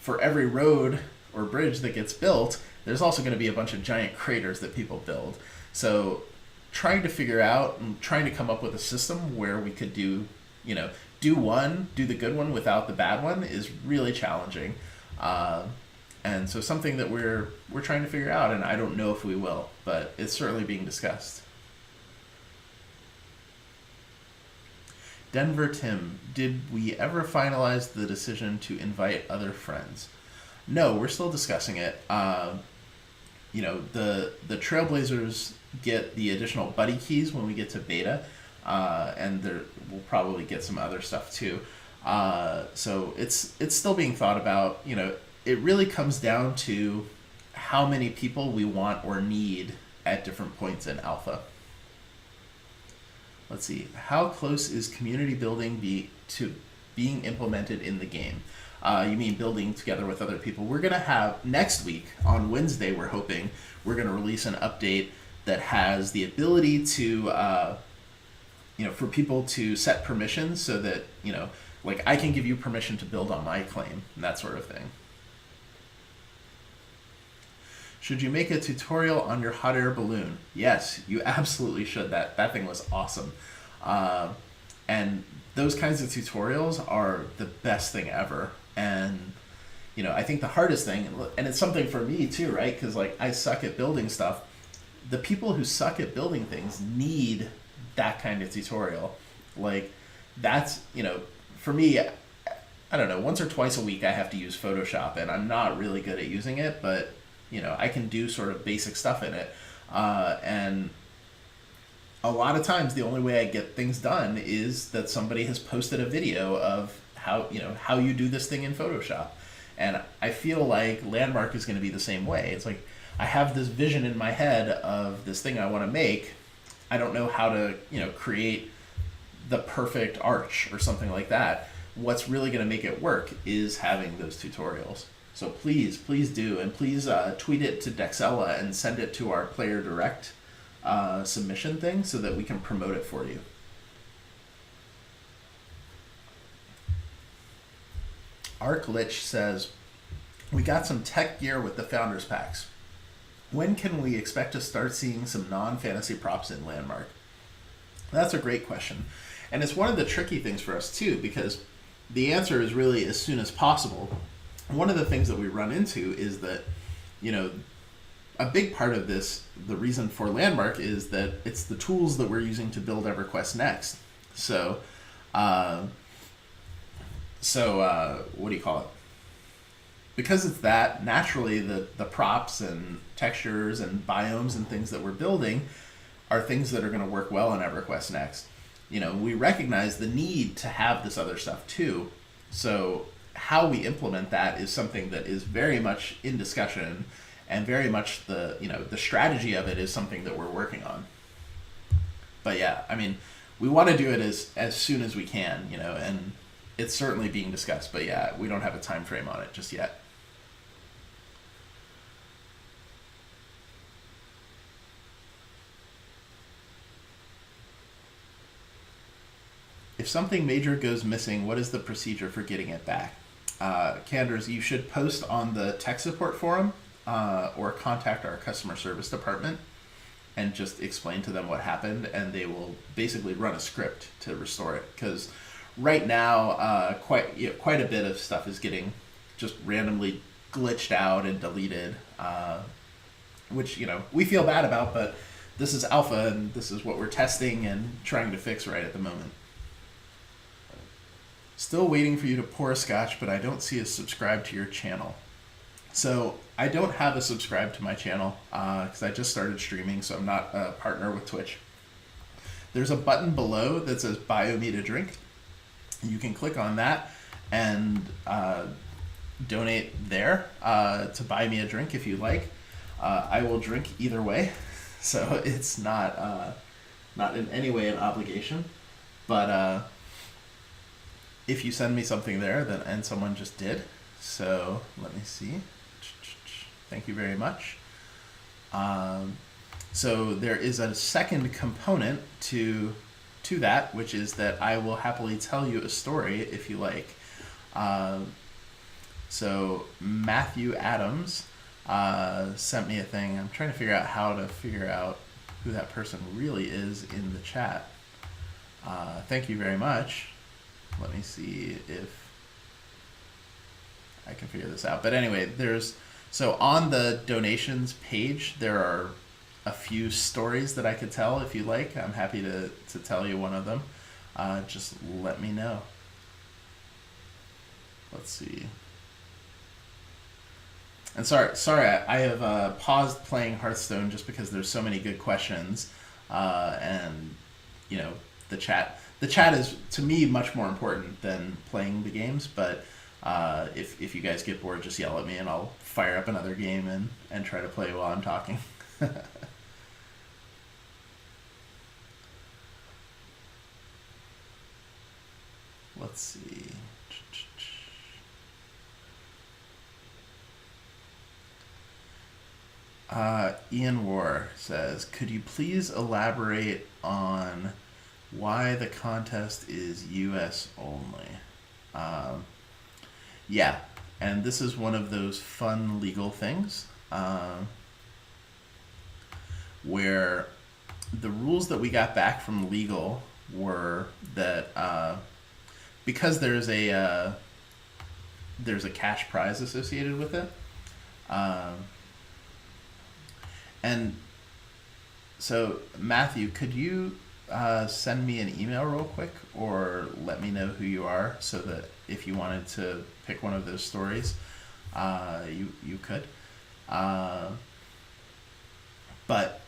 for every road or bridge that gets built, there's also going to be a bunch of giant craters that people build. So trying to figure out and trying to come up with a system where we could do, do the good one without the bad one is really challenging. And so something that we're trying to figure out, and I don't know if we will, but it's certainly being discussed. Denver Tim, did we ever finalize the decision to invite other friends? No, we're still discussing it. The Trailblazers get the additional buddy keys when we get to beta, and we'll probably get some other stuff too. So it's still being thought about. It really comes down to how many people we want or need at different points in alpha. Let's see. How close is community building to being implemented in the game? You mean building together with other people? We're going to have, next week, on Wednesday, we're hoping, we're going to release an update that has the ability to, for people to set permissions so that, like I can give you permission to build on my claim and that sort of thing. Should you make a tutorial on your hot air balloon? Yes, you absolutely should. That thing was awesome. And those kinds of tutorials are the best thing ever. And, I think the hardest thing, and it's something for me too, right? Because like I suck at building stuff. The people who suck at building things need that kind of tutorial. Like that's, for me, I don't know, once or twice a week I have to use Photoshop and I'm not really good at using it, but I can do sort of basic stuff in it. And a lot of times the only way I get things done is that somebody has posted a video of how you do this thing in Photoshop. And I feel like Landmark is going to be the same way. It's like I have this vision in my head of this thing I want to make. I don't know how to, create the perfect arch or something like that. What's really going to make it work is having those tutorials. So please do, and please tweet it to Dexella and send it to our player direct submission thing so that we can promote it for you. Arclich says, we got some tech gear with the Founders Packs. When can we expect to start seeing some non-fantasy props in Landmark? That's a great question. And it's one of the tricky things for us too, because the answer is really as soon as possible. One of the things that we run into is that, a big part of this, the reason for Landmark is that it's the tools that we're using to build EverQuest Next. So what do you call it? Because it's that, naturally the props and textures and biomes and things that we're building are things that are going to work well in EverQuest Next. We recognize the need to have this other stuff too. So how we implement that is something that is very much in discussion, and very much the strategy of it is something that we're working on. But yeah, we want to do it as soon as we can, and it's certainly being discussed, but yeah, we don't have a time frame on it just yet. If something major goes missing, what is the procedure for getting it back? Candors, you should post on the tech support forum or contact our customer service department and just explain to them what happened, and they will basically run a script to restore it. Because right now, quite a bit of stuff is getting just randomly glitched out and deleted, which we feel bad about, but this is alpha and this is what we're testing and trying to fix right at the moment. Still waiting for you to pour a scotch, but I don't see a subscribe to your channel. So I don't have a subscribe to my channel because I just started streaming, so I'm not a partner with Twitch. There's a button below that says Buy Me to Drink. You can click on that and donate there to buy me a drink if you like. I will drink either way, so it's not in any way an obligation. But if you send me something there, and someone just did, so let me see. Thank you very much. So there is a second component to that, which is that I will happily tell you a story if you like. So Matthew Adams sent me a thing. I'm trying to figure out how to figure out who that person really is in the chat. Thank you very much. Let me see if I can figure this out. But anyway, so on the donations page, there are a few stories that I could tell if you like. I'm happy to tell you one of them. Just let me know. Let's see. And sorry, I have paused playing Hearthstone just because there's so many good questions, and you know the chat. The chat is to me much more important than playing the games. But if you guys get bored, just yell at me and I'll fire up another game and try to play while I'm talking. Let's see. Ian War says, could you please elaborate on why the contest is US only? Yeah, and this is one of those fun legal things where the rules that we got back from legal were that because there's a cash prize associated with it. And so, Matthew, could you send me an email real quick, or let me know who you are, so that if you wanted to pick one of those stories, you could. But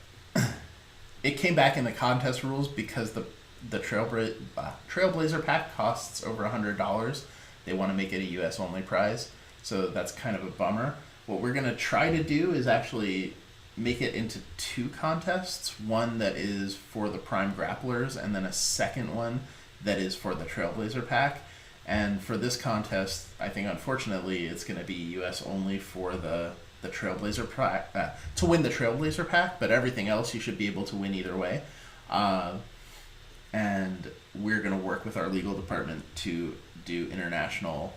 it came back in the contest rules because the Trailblazer pack costs over $100. They want to make it a US only prize, so that's kind of a bummer. What we're gonna try to do is actually make it into two contests, one that is for the Prime Grapplers and then a second one that is for the Trailblazer pack. And for this contest, I think unfortunately it's going to be US only for the Trailblazer pack, to win the Trailblazer pack, but everything else you should be able to win either way. And we're going to work with our legal department to do international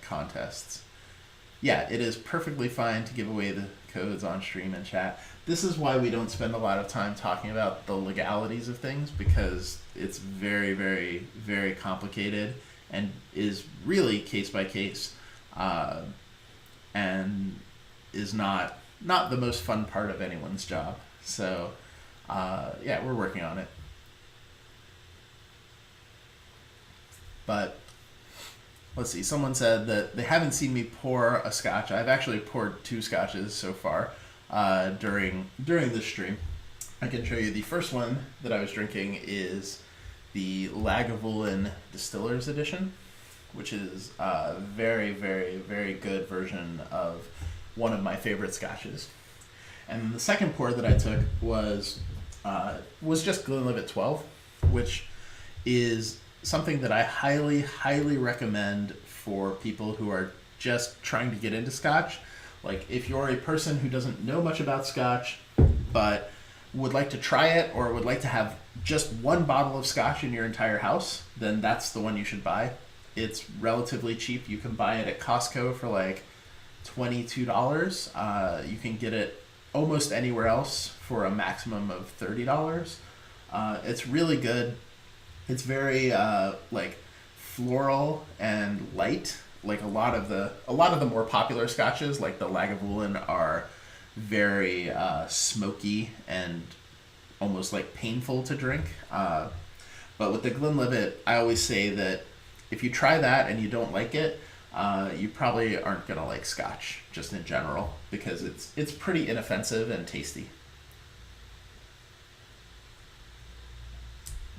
contests. Yeah, it is perfectly fine to give away the codes on stream and chat. This is why we don't spend a lot of time talking about the legalities of things, because it's very, very, very complicated and is really case by case, and is not the most fun part of anyone's job. So yeah, we're working on it. But let's see, someone said that they haven't seen me pour a scotch. I've actually poured 2 scotches so far during the stream. I can show you the first one that I was drinking is the Lagavulin Distillers Edition, which is a very, very, very good version of one of my favorite scotches. And the second pour that I took was just Glenlivet 12, which is something that I highly, highly recommend for people who are just trying to get into Scotch. Like, if you're a person who doesn't know much about Scotch, but would like to try it, or would like to have just one bottle of Scotch in your entire house, then that's the one you should buy. It's relatively cheap. You can buy it at Costco for like $22. You can get it almost anywhere else for a maximum of $30. It's really good. It's very like floral and light. Like a lot of the more popular scotches, like the Lagavulin, are very smoky and almost like painful to drink. But with the Glenlivet, I always say that if you try that and you don't like it, you probably aren't gonna like Scotch just in general, because it's pretty inoffensive and tasty.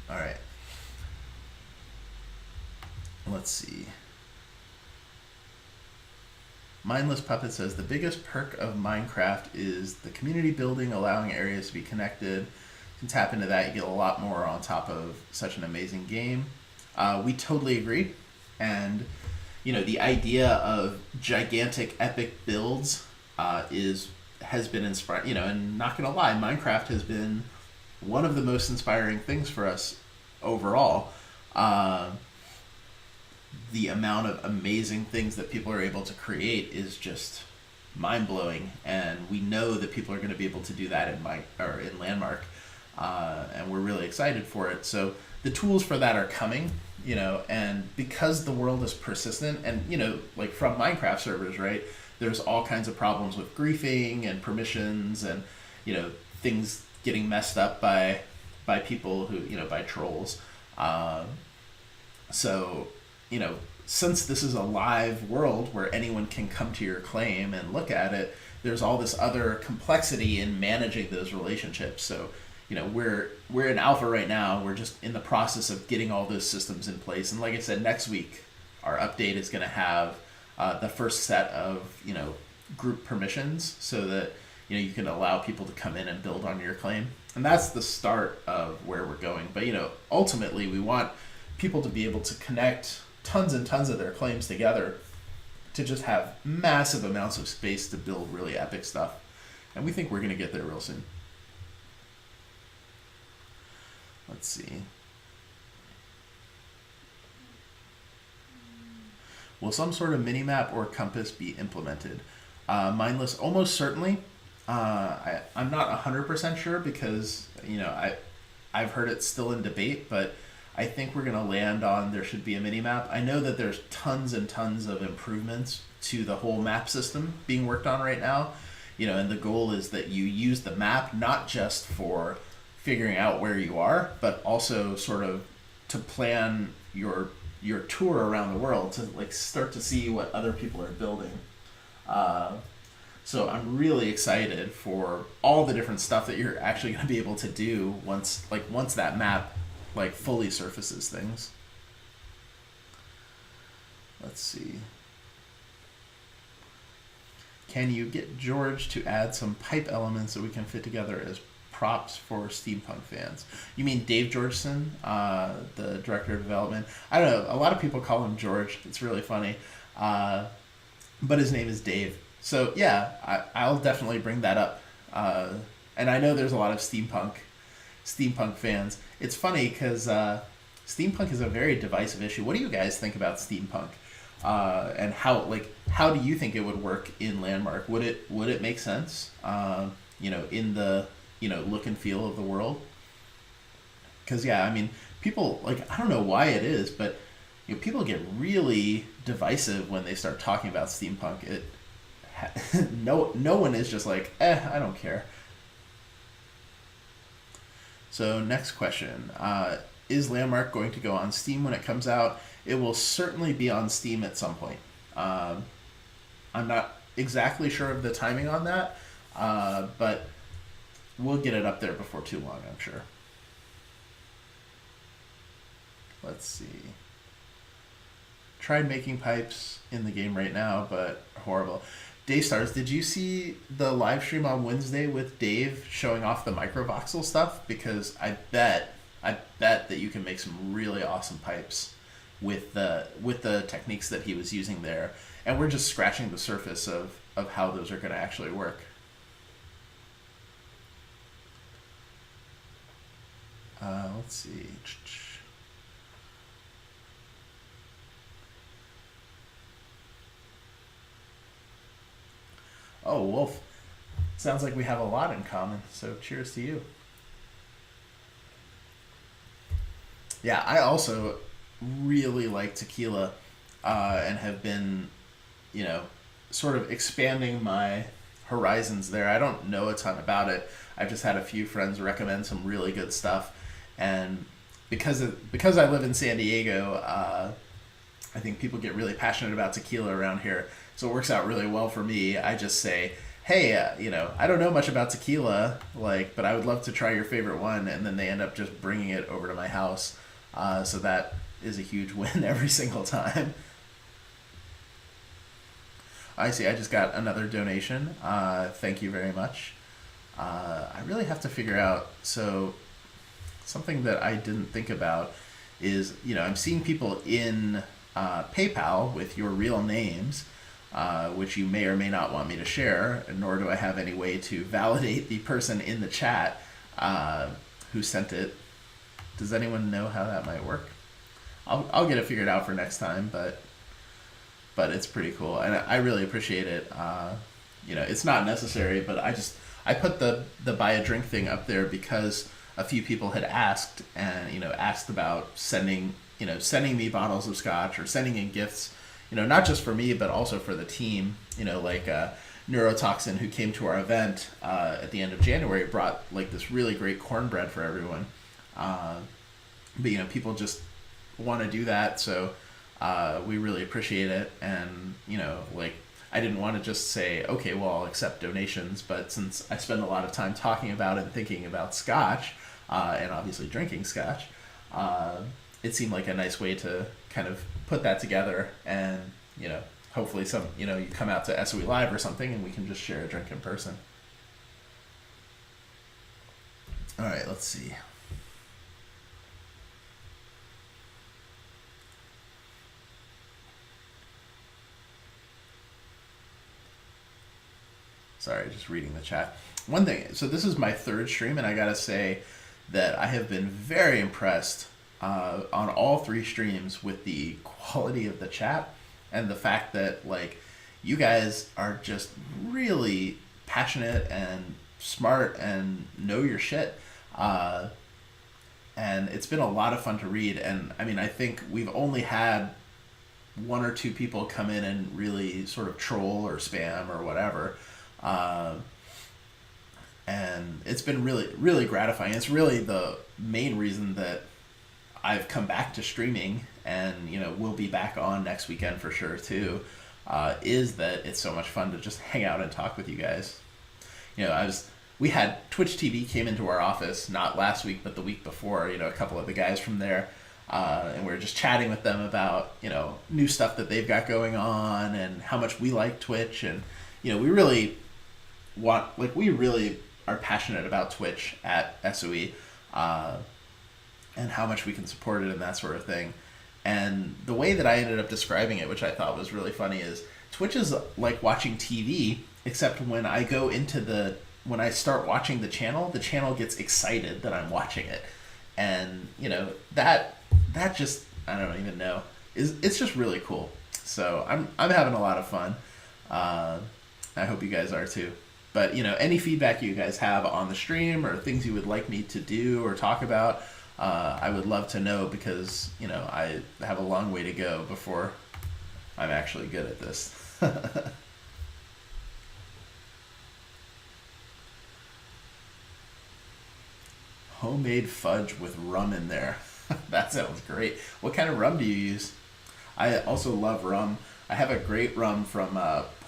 All right. Let's see. Mindless Puppet says, the biggest perk of Minecraft is the community building, allowing areas to be connected. You can tap into that, you get a lot more on top of such an amazing game. We totally agree. And, you know, the idea of gigantic epic builds has been inspiring, you know, and not gonna lie, Minecraft has been one of the most inspiring things for us overall. the amount of amazing things that people are able to create is just mind blowing, and we know that people are going to be able to do that in Landmark, and we're really excited for it. So the tools for that are coming, and because the world is persistent, and like from Minecraft servers, right? There's all kinds of problems with griefing and permissions, and things getting messed up by people who by trolls. So since this is a live world where anyone can come to your claim and look at it, there's all this other complexity in managing those relationships. So we're in alpha right now. We're just in the process of getting all those systems in place. And like I said, next week our update is going to have the first set of group permissions, so that you can allow people to come in and build on your claim. And that's the start of where we're going. But ultimately we want people to be able to connect tons and tons of their claims together to just have massive amounts of space to build really epic stuff. And we think we're going to get there real soon. Let's see. Will some sort of mini-map or compass be implemented? Mindless, almost certainly. I'm not 100% sure because, I've heard it's still in debate, but I think we're going to land on there should be a mini-map. I know that there's tons and tons of improvements to the whole map system being worked on right now, and the goal is that you use the map not just for figuring out where you are, but also sort of to plan your tour around the world, to like start to see what other people are building. So I'm really excited for all the different stuff that you're actually going to be able to do once that map fully surfaces things. Let's see. Can you get George to add some pipe elements that we can fit together as props for steampunk fans? You mean Dave Georgeson, the director of development? I don't know. A lot of people call him George. It's really funny. But his name is Dave. So yeah, I'll definitely bring that up. And I know there's a lot of steampunk fans. It's funny because steampunk is a very divisive issue. What do you guys think about steampunk? And how do you think it would work in Landmark? Would it make sense? In the look and feel of the world? Because people I don't know why it is, but people get really divisive when they start talking about steampunk. No one is just like, I don't care. So next question. Is Landmark going to go on Steam when it comes out? It will certainly be on Steam at some point. I'm not exactly sure of the timing on that, but we'll get it up there before too long, I'm sure. Let's see. Tried making pipes in the game right now, but horrible. Daystars, did you see the live stream on Wednesday with Dave showing off the microvoxel stuff? Because I bet that you can make some really awesome pipes with the techniques that he was using there. And we're just scratching the surface of how those are going to actually work. Let's see. Oh, Wolf. Sounds like we have a lot in common, so cheers to you. Yeah, I also really like tequila, and have been, sort of expanding my horizons there. I don't know a ton about it. I've just had a few friends recommend some really good stuff, and because I live in San Diego, I think people get really passionate about tequila around here. So it works out really well for me. I just say, hey, I don't know much about tequila, but I would love to try your favorite one, and then they end up just bringing it over to my house. So that is a huge win every single time. I see. I just got another donation. Thank you very much. I really have to figure out. So something that I didn't think about is, I'm seeing people in PayPal with your real names, which you may or may not want me to share, nor do I have any way to validate the person in the chat who sent it. Does anyone know how that might work? I'll get it figured out for next time, but it's pretty cool, and I really appreciate it. It's not necessary, but I put the buy a drink thing up there because a few people had asked, and asked about sending me bottles of scotch or sending in gifts, not just for me but also for the team. Like Neurotoxin, who came to our event at the end of January, brought like this really great cornbread for everyone. But people just want to do that, so we really appreciate it. And like, I didn't want to just say, okay, well, I'll accept donations, but since I spend a lot of time talking about and thinking about scotch, and obviously drinking scotch, it seemed like a nice way to kind of put that together. And hopefully you come out to SOE Live or something and we can just share a drink in person. All right, let's see. Sorry, just reading the chat. One thing, so this is my third stream, and I gotta say that I have been very impressed on all three streams with the quality of the chat and the fact that like you guys are just really passionate and smart and know your shit. And it's been a lot of fun to read. And I mean, I think we've only had one or two people come in and really sort of troll or spam or whatever. And it's been really, really gratifying. It's really the main reason that I've come back to streaming, and we'll be back on next weekend for sure too, is that it's so much fun to just hang out and talk with you guys. We had Twitch TV came into our office, not last week, but the week before, a couple of the guys from there, and we were just chatting with them about, new stuff that they've got going on and how much we like Twitch. And, we really are passionate about Twitch at SOE, and how much we can support it and that sort of thing. And the way that I ended up describing it, which I thought was really funny, is Twitch is like watching TV, except when I start watching the channel gets excited that I'm watching it. And, that just, I don't even know, it's just really cool. So I'm having a lot of fun. I hope you guys are too. But, any feedback you guys have on the stream or things you would like me to do or talk about, I would love to know, because, I have a long way to go before I'm actually good at this. Homemade fudge with rum in there. That sounds great. What kind of rum do you use? I also love rum. I have a great rum from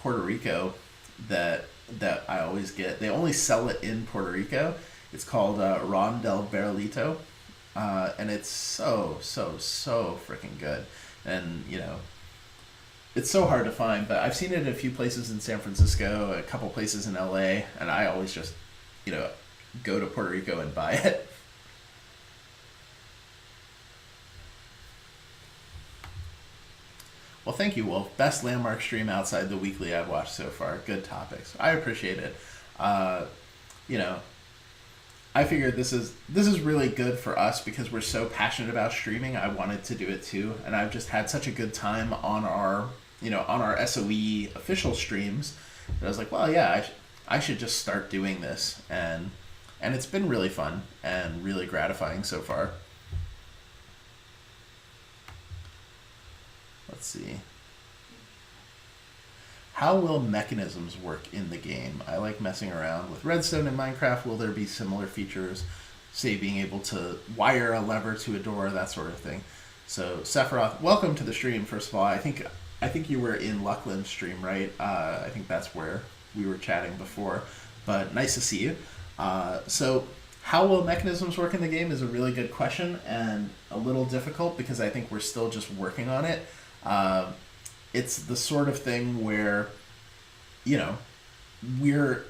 Puerto Rico that I always get. They only sell it in Puerto Rico. It's called Ron del Barrilito, and it's so freaking good. And it's so hard to find, but I've seen it at a few places in San Francisco, a couple places in LA, and I always just go to Puerto Rico and buy it. Well, thank you, Wolf. Best landmark stream outside the weekly I've watched so far. Good topics. I appreciate it. I figured this is really good for us because we're so passionate about streaming. I wanted to do it too, and I've just had such a good time on our SOE official streams that I was like, well, yeah, I should just start doing this, and it's been really fun and really gratifying so far. Let's see. How will mechanisms work in the game? I like messing around with redstone in Minecraft. Will there be similar features, say being able to wire a lever to a door, that sort of thing? So Sephiroth, welcome to the stream. First of all, I think you were in Luckland's stream, right? I think that's where we were chatting before. But nice to see you. So how will mechanisms work in the game is a really good question, and a little difficult because I think we're still just working on it. It's the sort of thing where, we're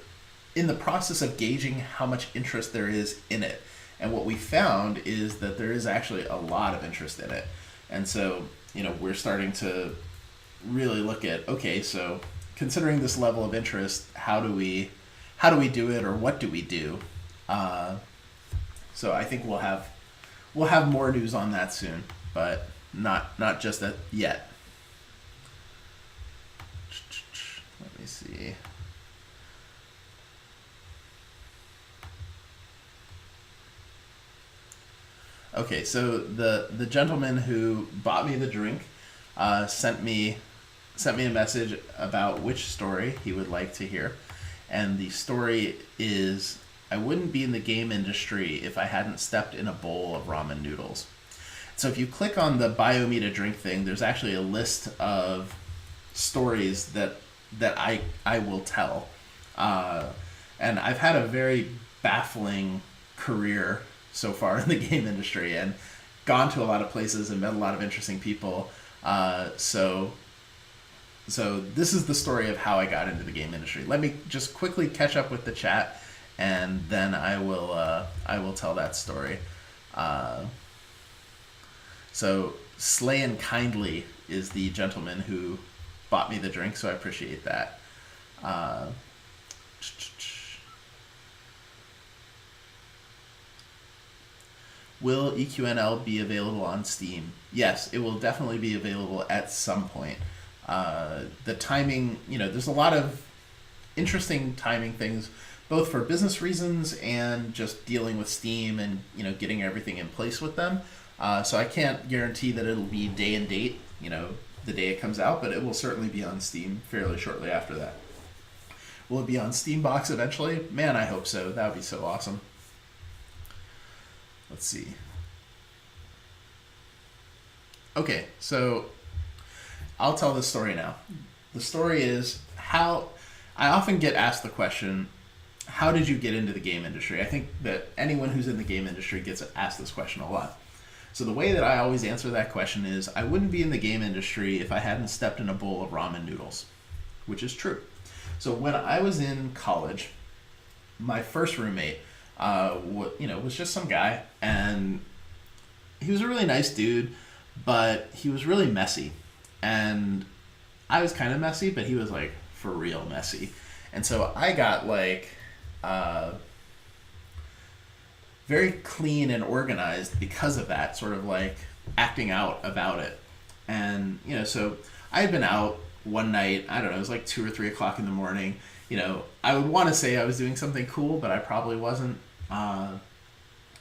in the process of gauging how much interest there is in it. And what we found is that there is actually a lot of interest in it. And so, we're starting to really look at, okay, so considering this level of interest, how do we do it, or what do we do? So I think we'll have more news on that soon. But not just yet. Let me see. Okay, so the gentleman who bought me the drink sent me a message about which story he would like to hear, and the story is, I wouldn't be in the game industry if I hadn't stepped in a bowl of ramen noodles. So if you click on the bio me to drink thing, there's actually a list of stories that I will tell, and I've had a very baffling career so far in the game industry, and gone to a lot of places and met a lot of interesting people. So this is the story of how I got into the game industry. Let me just quickly catch up with the chat, and then I will tell that story. So Slayin' Kindly is the gentleman who bought me the drink, so I appreciate that. Will EQNL be available on Steam? Yes, it will definitely be available at some point. The timing, there's a lot of interesting timing things, both for business reasons and just dealing with Steam and, getting everything in place with them. So I can't guarantee that it'll be day and date, the day it comes out, but it will certainly be on Steam fairly shortly after that. Will it be on Steambox eventually? Man, I hope so. That would be so awesome. Let's see. Okay, so I'll tell this story now. The story is how I often get asked the question, how did you get into the game industry? I think that anyone who's in the game industry gets asked this question a lot. So the way that I always answer that question is, I wouldn't be in the game industry if I hadn't stepped in a bowl of ramen noodles, which is true. So when I was in college, my first roommate, was just some guy, and he was a really nice dude, but he was really messy, and I was kind of messy, but he was like for real messy, and so I got like very clean and organized because of that, sort of like acting out about it. And so I had been out one night, I don't know, it was like 2 or 3 o'clock in the morning. I would want to say I was doing something cool, but I probably wasn't.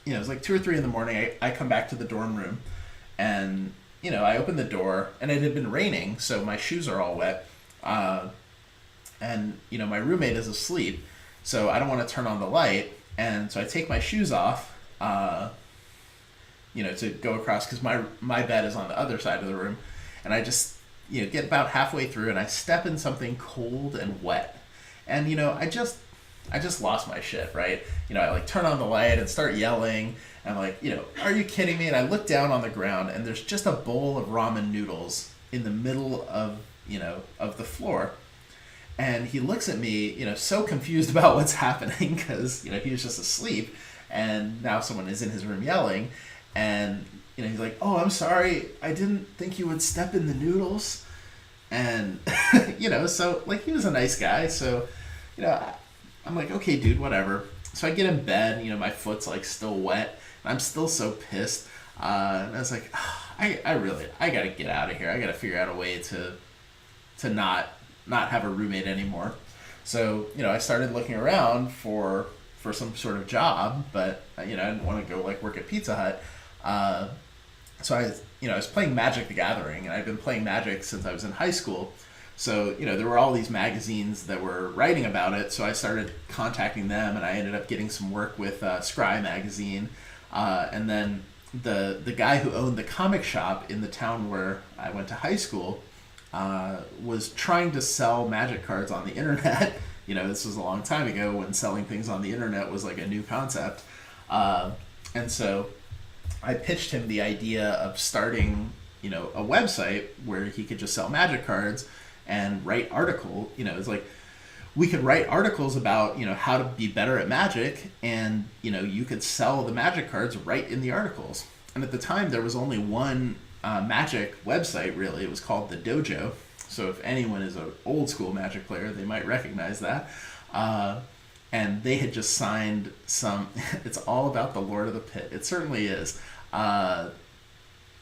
It was like 2 or 3 in the morning. I come back to the dorm room, and I open the door, and it had been raining, so my shoes are all wet. And my roommate is asleep, so I don't want to turn on the light, and so I take my shoes off, to go across, because my bed is on the other side of the room, and I just get about halfway through, and I step in something cold and wet, and I just lost my shit, right? I like turn on the light and start yelling. And I'm like, are you kidding me? And I look down on the ground, and there's just a bowl of ramen noodles in the middle of, of the floor. And he looks at me, so confused about what's happening, because, he was just asleep, and now someone is in his room yelling. And, he's like, oh, I'm sorry. I didn't think you would step in the noodles. And, so, like, he was a nice guy. So, I'm like, okay, dude, whatever. So I get in bed, my foot's like still wet, and I'm still so pissed. And I was like, I gotta get out of here. I gotta figure out a way to not have a roommate anymore. So, I started looking around for some sort of job, but I didn't want to go like work at Pizza Hut. So I was playing Magic the Gathering, and I've been playing Magic since I was in high school. So, there were all these magazines that were writing about it, so I started contacting them, and I ended up getting some work with Scry magazine. And then the guy who owned the comic shop in the town where I went to high school was trying to sell Magic cards on the internet. This was a long time ago when selling things on the internet was like a new concept. And so I pitched him the idea of starting, a website where he could just sell Magic cards and write article. It's like we could write articles about, how to be better at Magic, and, you could sell the Magic cards right in the articles. And at the time, there was only one Magic website, really. It was called The Dojo. So if anyone is an old school Magic player, they might recognize that. And they had just signed some, it's all about the Lord of the Pit. It certainly is.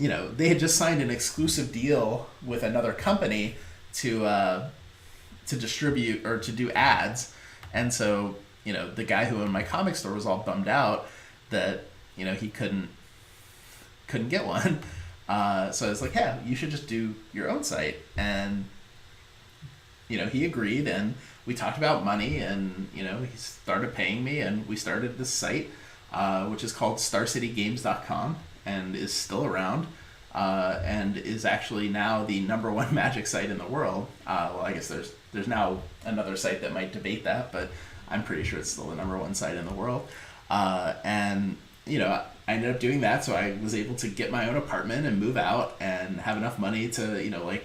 they had just signed an exclusive deal with another company to distribute or to do ads, and so the guy who owned my comic store was all bummed out that he couldn't get one. So I was like, yeah, you should just do your own site, and he agreed, and we talked about money, and he started paying me, and we started this site, which is called StarCityGames.com, and is still around, and is actually now the #1 Magic site in the world. Well, I guess there's now another site that might debate that, but I'm pretty sure it's still the #1 site in the world. And I ended up doing that, so I was able to get my own apartment and move out and have enough money to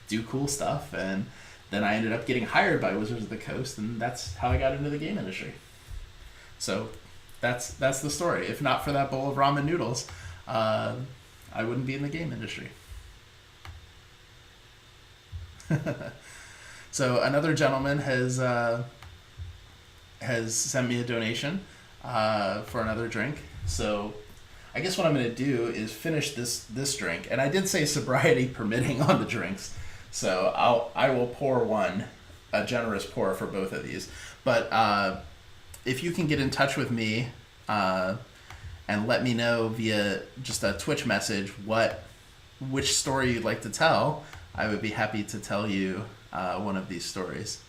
do cool stuff. And then I ended up getting hired by Wizards of the Coast, and that's how I got into the game industry. So that's the story. If not for that bowl of ramen noodles, I wouldn't be in the game industry. So another gentleman has sent me a donation for another drink. So I guess what I'm going to do is finish this drink, and I did say sobriety permitting on the drinks, so I will pour a generous pour for both of these. But if you can get in touch with me and let me know via just a Twitch message which story you'd like to tell, I would be happy to tell you one of these stories.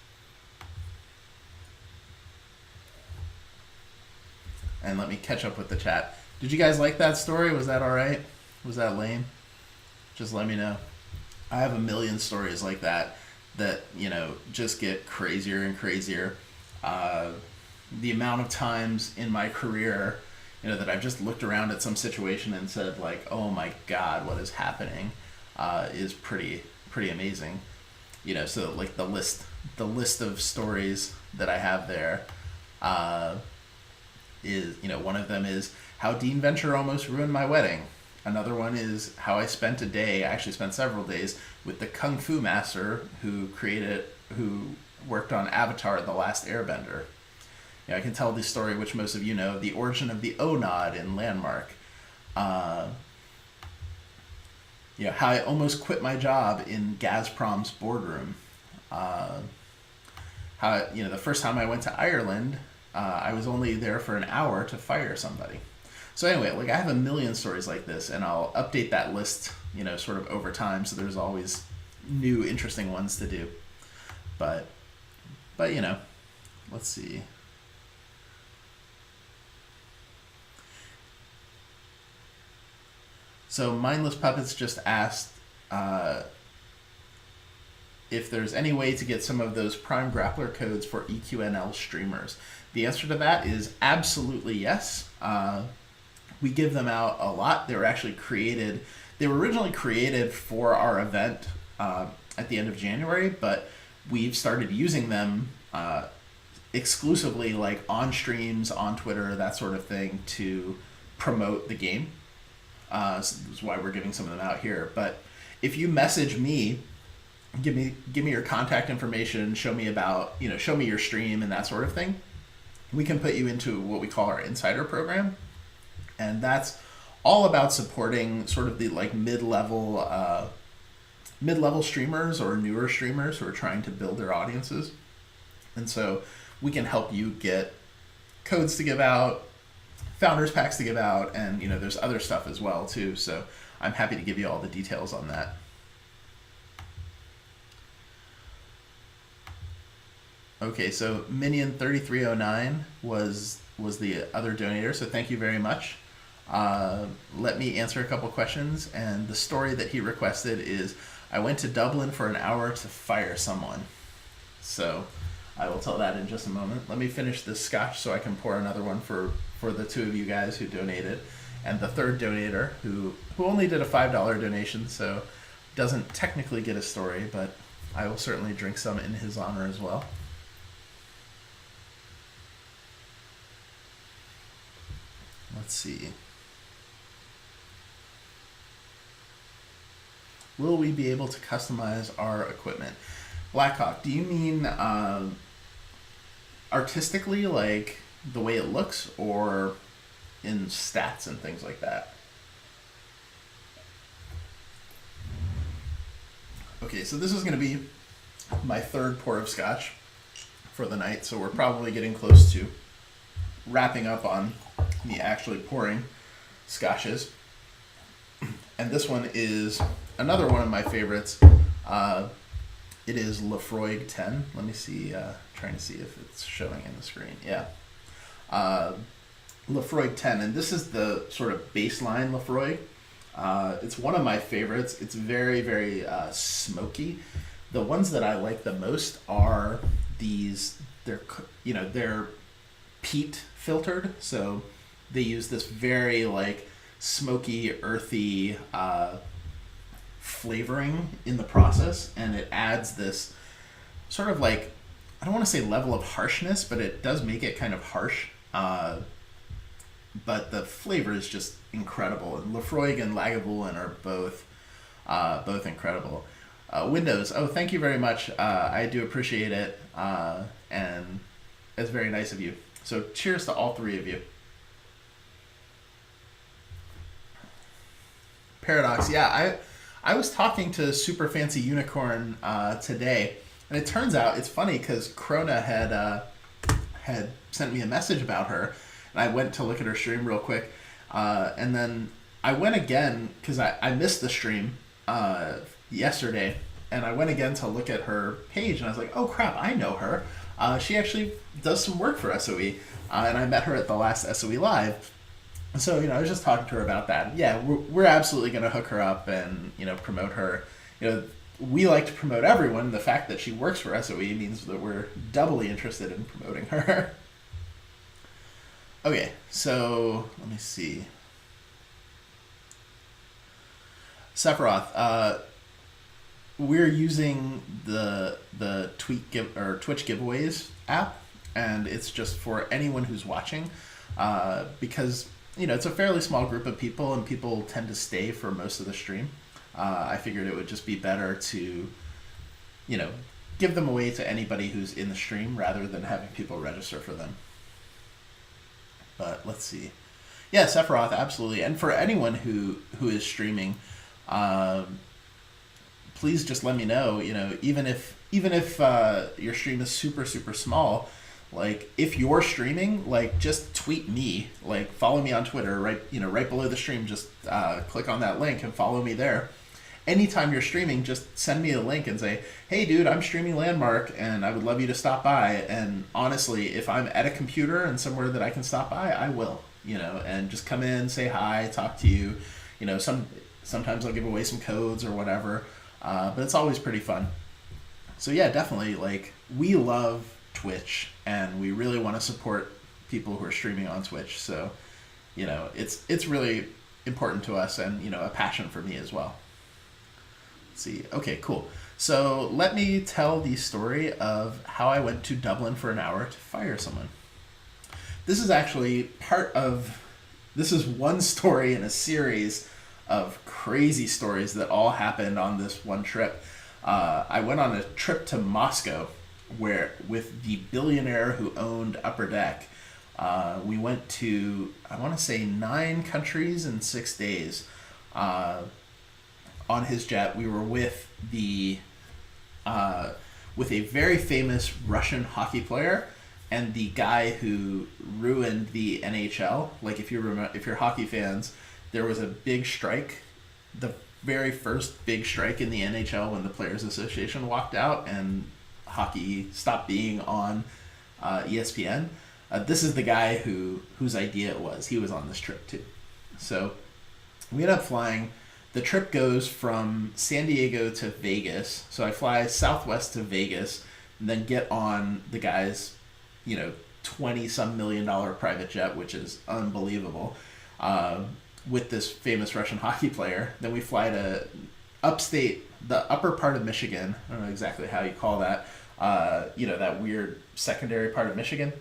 And let me catch up with the chat. Did you guys like that story? Was that all right? Was that lame? Just let me know. I have a million stories like that just get crazier and crazier. The amount of times in my career, that I've just looked around at some situation and said, like, oh my God, what is happening, is pretty amazing. So like the list of stories that I have there, is, one of them is how Dean Venture almost ruined my wedding. Another one is how I spent several days with the Kung Fu master who worked on Avatar: The Last Airbender. I can tell the story, which most of you know, the origin of the O-Nod in Landmark. How I almost quit my job in Gazprom's boardroom. How the first time I went to Ireland, I was only there for an hour to fire somebody. So anyway, I have a million stories like this, and I'll update that list, sort of over time, so there's always new interesting ones to do. But let's see. So Mindless Puppets just asked if there's any way to get some of those Prime Grappler codes for EQNL streamers. The answer to that is absolutely yes. We give them out a lot. They were originally created for our event at the end of January, but we've started using them exclusively, on streams, on Twitter, that sort of thing, to promote the game. So that's why we're giving some of them out here. But if you message me, give me your contact information, show me your stream and that sort of thing, we can put you into what we call our insider program. And that's all about supporting sort of the mid-level streamers or newer streamers who are trying to build their audiences. And so we can help you get codes to give out, founders packs to give out, and there's other stuff as well too. So I'm happy to give you all the details on that. Okay, so Minion 3309 was the other donator, so thank you very much. Let me answer a couple questions, and the story that he requested is, I went to Dublin for an hour to fire someone. So I will tell that in just a moment. Let me finish this scotch so I can pour another one for the two of you guys who donated, and the third donator who only did a $5 donation, so doesn't technically get a story, but I will certainly drink some in his honor as well. Let's see. Will we be able to customize our equipment? Blackhawk, do you mean artistically, like the way it looks, or in stats and things like that? Okay, so this is going to be my third pour of scotch for the night, so we're probably getting close to wrapping up on me actually pouring scotches. And this one is another one of my favorites. It is Lafroig 10. Let me see, trying to see if it's showing in the screen. Yeah. Lafroig 10, and this is the sort of baseline Lafroig. It's one of my favorites. It's very, very smoky. The ones that I like the most are these. They're peat filtered, so they use this very like smoky, earthy flavoring in the process, and it adds this sort of like, I don't want to say level of harshness, but it does make it kind of harsh. But the flavor is just incredible. And Lafroig and Lagavulin are both incredible. Windows, oh, thank you very much. I do appreciate it, and it's very nice of you. So cheers to all three of you. Paradox, yeah, I was talking to Super Fancy Unicorn today, and it turns out it's funny because Krona had sent me a message about her, and I went to look at her stream real quick, and then I went again because I missed the stream yesterday, and I went again to look at her page, and I was like, oh crap, I know her. She actually does some work for SOE, and I met her at the last SOE Live. So, I was just talking to her about that. Yeah, we're absolutely going to hook her up and, promote her. We like to promote everyone. The fact that she works for SOE means that we're doubly interested in promoting her. Okay, so let me see. Sephiroth, we're using the Twitch giveaways app, and it's just for anyone who's watching, because it's a fairly small group of people, and people tend to stay for most of the stream. I figured it would just be better to, give them away to anybody who's in the stream rather than having people register for them. But let's see. Yeah, Sephiroth, absolutely. And for anyone who is streaming, please just let me know, even if your stream is super, super small, like if you're streaming, like just tweet me, like follow me on Twitter, right below the stream, just click on that link and follow me there. Anytime you're streaming, just send me a link and say, hey dude, I'm streaming Landmark and I would love you to stop by. And honestly, if I'm at a computer and somewhere that I can stop by, I will, and just come in, say hi, talk to you. Sometimes I'll give away some codes or whatever, but it's always pretty fun. So yeah, definitely, like, we love Twitch and we really want to support people who are streaming on Twitch. So, it's really important to us and, a passion for me as well. Let's see. Okay, cool. So let me tell the story of how I went to Dublin for an hour to fire someone. This is actually this is one story in a series of crazy stories that all happened on this one trip. I went on a trip to Moscow with the billionaire who owned Upper Deck. We went to, I want to say, 9 countries in 6 days. On his jet, we were with with a very famous Russian hockey player and the guy who ruined the NHL. Like, if you're hockey fans, there was a big strike, the very first big strike in the NHL when the Players Association walked out and hockey stopped being on ESPN. This is the guy whose idea it was. He was on this trip too. So we ended up flying. The trip goes from San Diego to Vegas. So I fly Southwest to Vegas and then get on the guy's, $20-some million private jet, which is unbelievable, with this famous Russian hockey player. Then we fly to upstate, the upper part of Michigan. I don't know exactly how you call that. That weird secondary part of Michigan,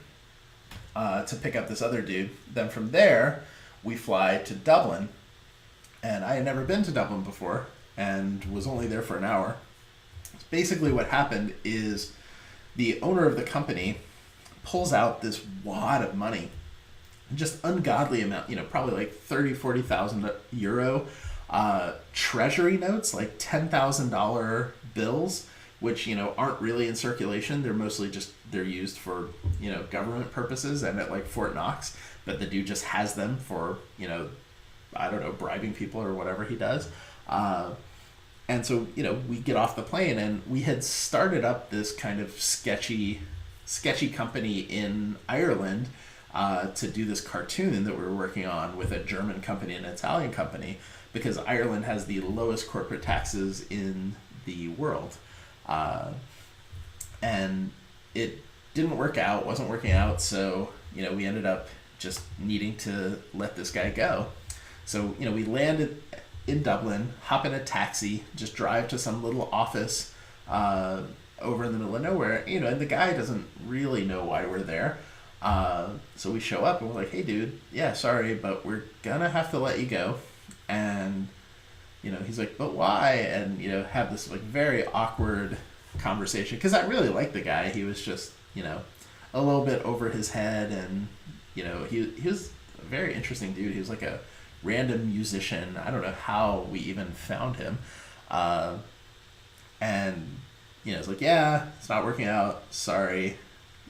to pick up this other dude. Then from there, we fly to Dublin. And I had never been to Dublin before and was only there for an hour. Basically what happened is the owner of the company pulls out this wad of money, just ungodly amount, probably like 30,000-40,000 euro, treasury notes, like $10,000 bills, which aren't really in circulation. They're mostly just they're used for government purposes and at like Fort Knox. But the dude just has them for I don't know, bribing people or whatever he does. And so we get off the plane and we had started up this kind of sketchy company in Ireland to do this cartoon that we were working on with a German company and an Italian company, because Ireland has the lowest corporate taxes in the world. And it didn't work out, wasn't working out, so we ended up just needing to let this guy go. So we landed in Dublin, hop in a taxi, just drive to some little office over in the middle of nowhere, and the guy doesn't really know why we're there. So we show up and we're like, hey dude, yeah, sorry, but we're gonna have to let you go. And he's like, but why? And have this like very awkward conversation, because I really liked the guy. He was just a little bit over his head, and he was a very interesting dude. He was like a random musician. I don't know how we even found him. And it's like, yeah, it's not working out, sorry,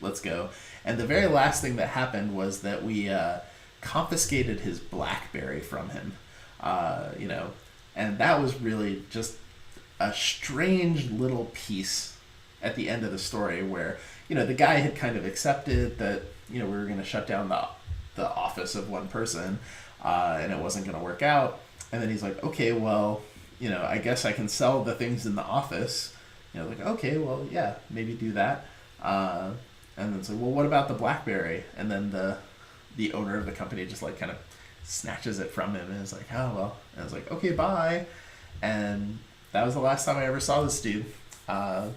let's go. And the very last thing that happened was that we confiscated his BlackBerry from him. And that was really just a strange little piece at the end of the story where the guy had kind of accepted that we were going to shut down the office of one person, and it wasn't going to work out. And then he's like, okay, well, I guess I can sell the things in the office. Like, okay, well, yeah, maybe do that. And then it's like, well, what about the BlackBerry? And then the owner of the company just like kind of snatches it from him and is like, oh, well. And I was like, okay, bye. And that was the last time I ever saw this dude. And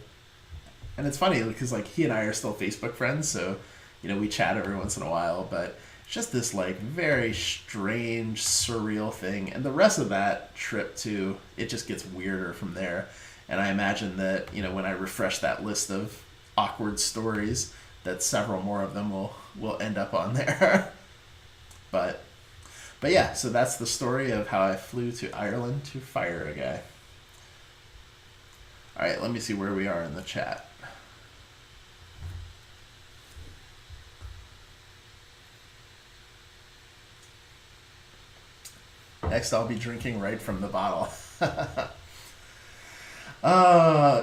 it's funny because like he and I are still Facebook friends, so we chat every once in a while, but it's just this like very strange, surreal thing. And the rest of that trip too, it just gets weirder from there. And I imagine that when I refresh that list of awkward stories, that several more of them will end up on there. but yeah, so that's the story of how I flew to Ireland to fire a guy. All right, let me see where we are in the chat. Next, I'll be drinking right from the bottle.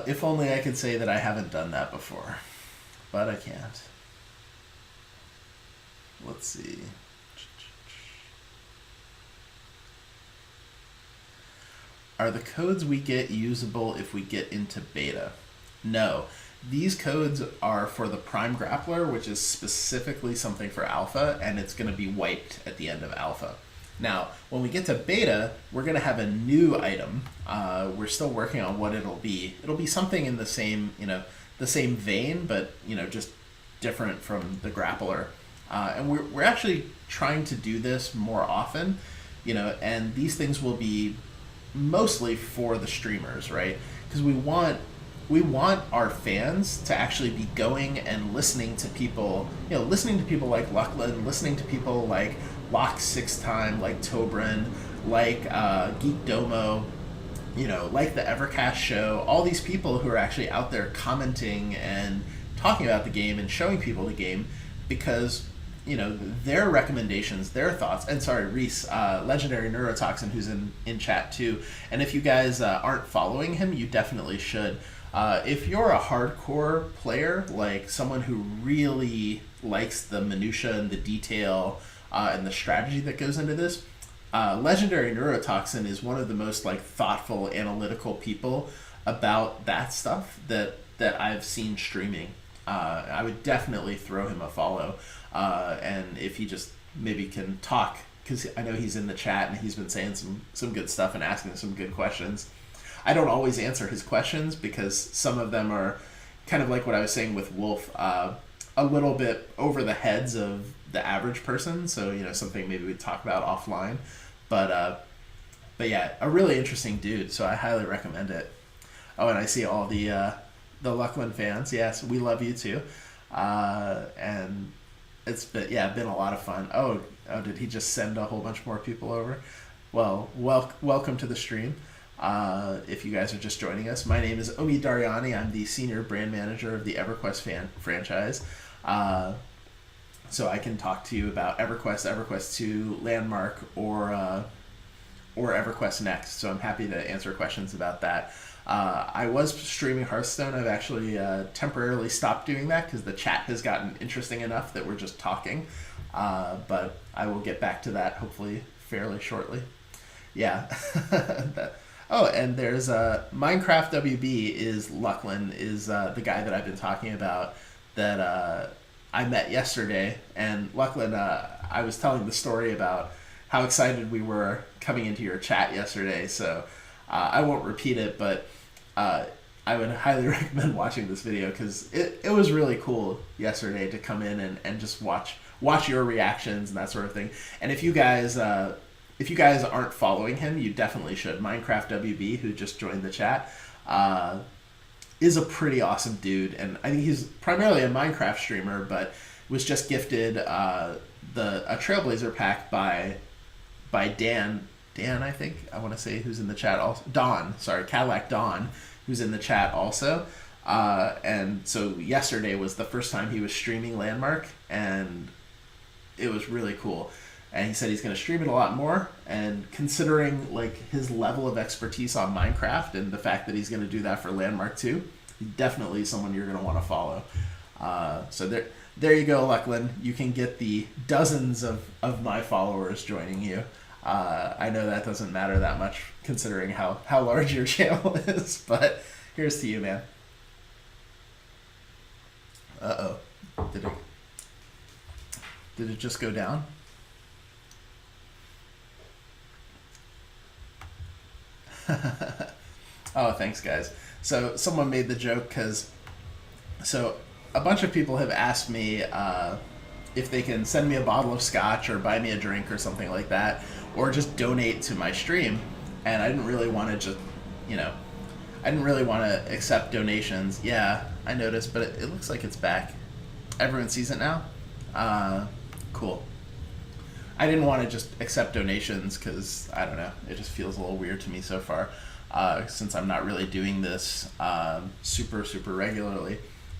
If only I could say that I haven't done that before, but I can't. Let's see. Are the codes we get usable if we get into beta? No. These codes are for the Prime Grappler, which is specifically something for alpha, and it's going to be wiped at the end of alpha. Now, when we get to beta, we're going to have a new item. We're still working on what it'll be. It'll be something in the same, the same vein, but, just different from the grappler. And we're actually trying to do this more often, and these things will be mostly for the streamers, right? Because we want our fans to actually be going and listening to people, listening to people like Luckland, listening to people like Lock 6 Time, like Tobrin, like Geek Domo, like the Evercast show, all these people who are actually out there commenting and talking about the game and showing people the game, because their recommendations, their thoughts, and sorry, Reese, Legendary Neurotoxin, who's in chat too, and if you guys aren't following him, you definitely should. If you're a hardcore player, like someone who really likes the minutia and the detail and the strategy that goes into this, Legendary Neurotoxin is one of the most like thoughtful, analytical people about that stuff that I've seen streaming. I would definitely throw him a follow. And if he just maybe can talk, because I know he's in the chat and he's been saying some good stuff and asking some good questions. I don't always answer his questions because some of them are kind of like what I was saying with Wolf, a little bit over the heads of the average person. So, something maybe we'd talk about offline. But yeah, a really interesting dude. So I highly recommend it. Oh, and I see all the Luckland fans. Yes, we love you too. And it's been a lot of fun. Oh, did he just send a whole bunch more people over? Well, welcome to the stream. If you guys are just joining us, my name is Omi Daryani. I'm the senior brand manager of the EverQuest franchise. So I can talk to you about EverQuest, EverQuest 2, Landmark, or EverQuest Next. So I'm happy to answer questions about that. I was streaming Hearthstone. I've actually temporarily stopped doing that because the chat has gotten interesting enough that we're just talking. But I will get back to that hopefully fairly shortly. Yeah. Oh, and there's Minecraft WB is Lucklin, is the guy that I've been talking about that I met yesterday. And Lucklin, I was telling the story about how excited we were coming into your chat yesterday. So I won't repeat it, but I would highly recommend watching this video because it was really cool yesterday to come in and just watch your reactions and that sort of thing. And if you guys aren't following him, you definitely should. Minecraft WB, who just joined the chat, is a pretty awesome dude, and I think he's primarily a Minecraft streamer, but was just gifted a Trailblazer pack by Dan, I think, I want to say, who's in the chat also. Cadillac Don, who's in the chat also. And so yesterday was the first time he was streaming Landmark, and it was really cool. And he said he's going to stream it a lot more, and considering like his level of expertise on Minecraft and the fact that he's going to do that for Landmark 2, definitely someone you're going to want to follow. So there you go, Lucklin. You can get the dozens of my followers joining you. I know that doesn't matter that much considering how large your channel is, but here's to you, man. Uh-oh. Did it just go down? Oh, thanks, guys. So someone made the joke because a bunch of people have asked me if they can send me a bottle of scotch or buy me a drink or something like that, or just donate to my stream. And I didn't really want to just, I didn't really want to accept donations. Yeah, I noticed, but it looks like it's back. Everyone sees it now? Cool. I didn't want to just accept donations because, I don't know, it just feels a little weird to me so far, since I'm not really doing this super regularly.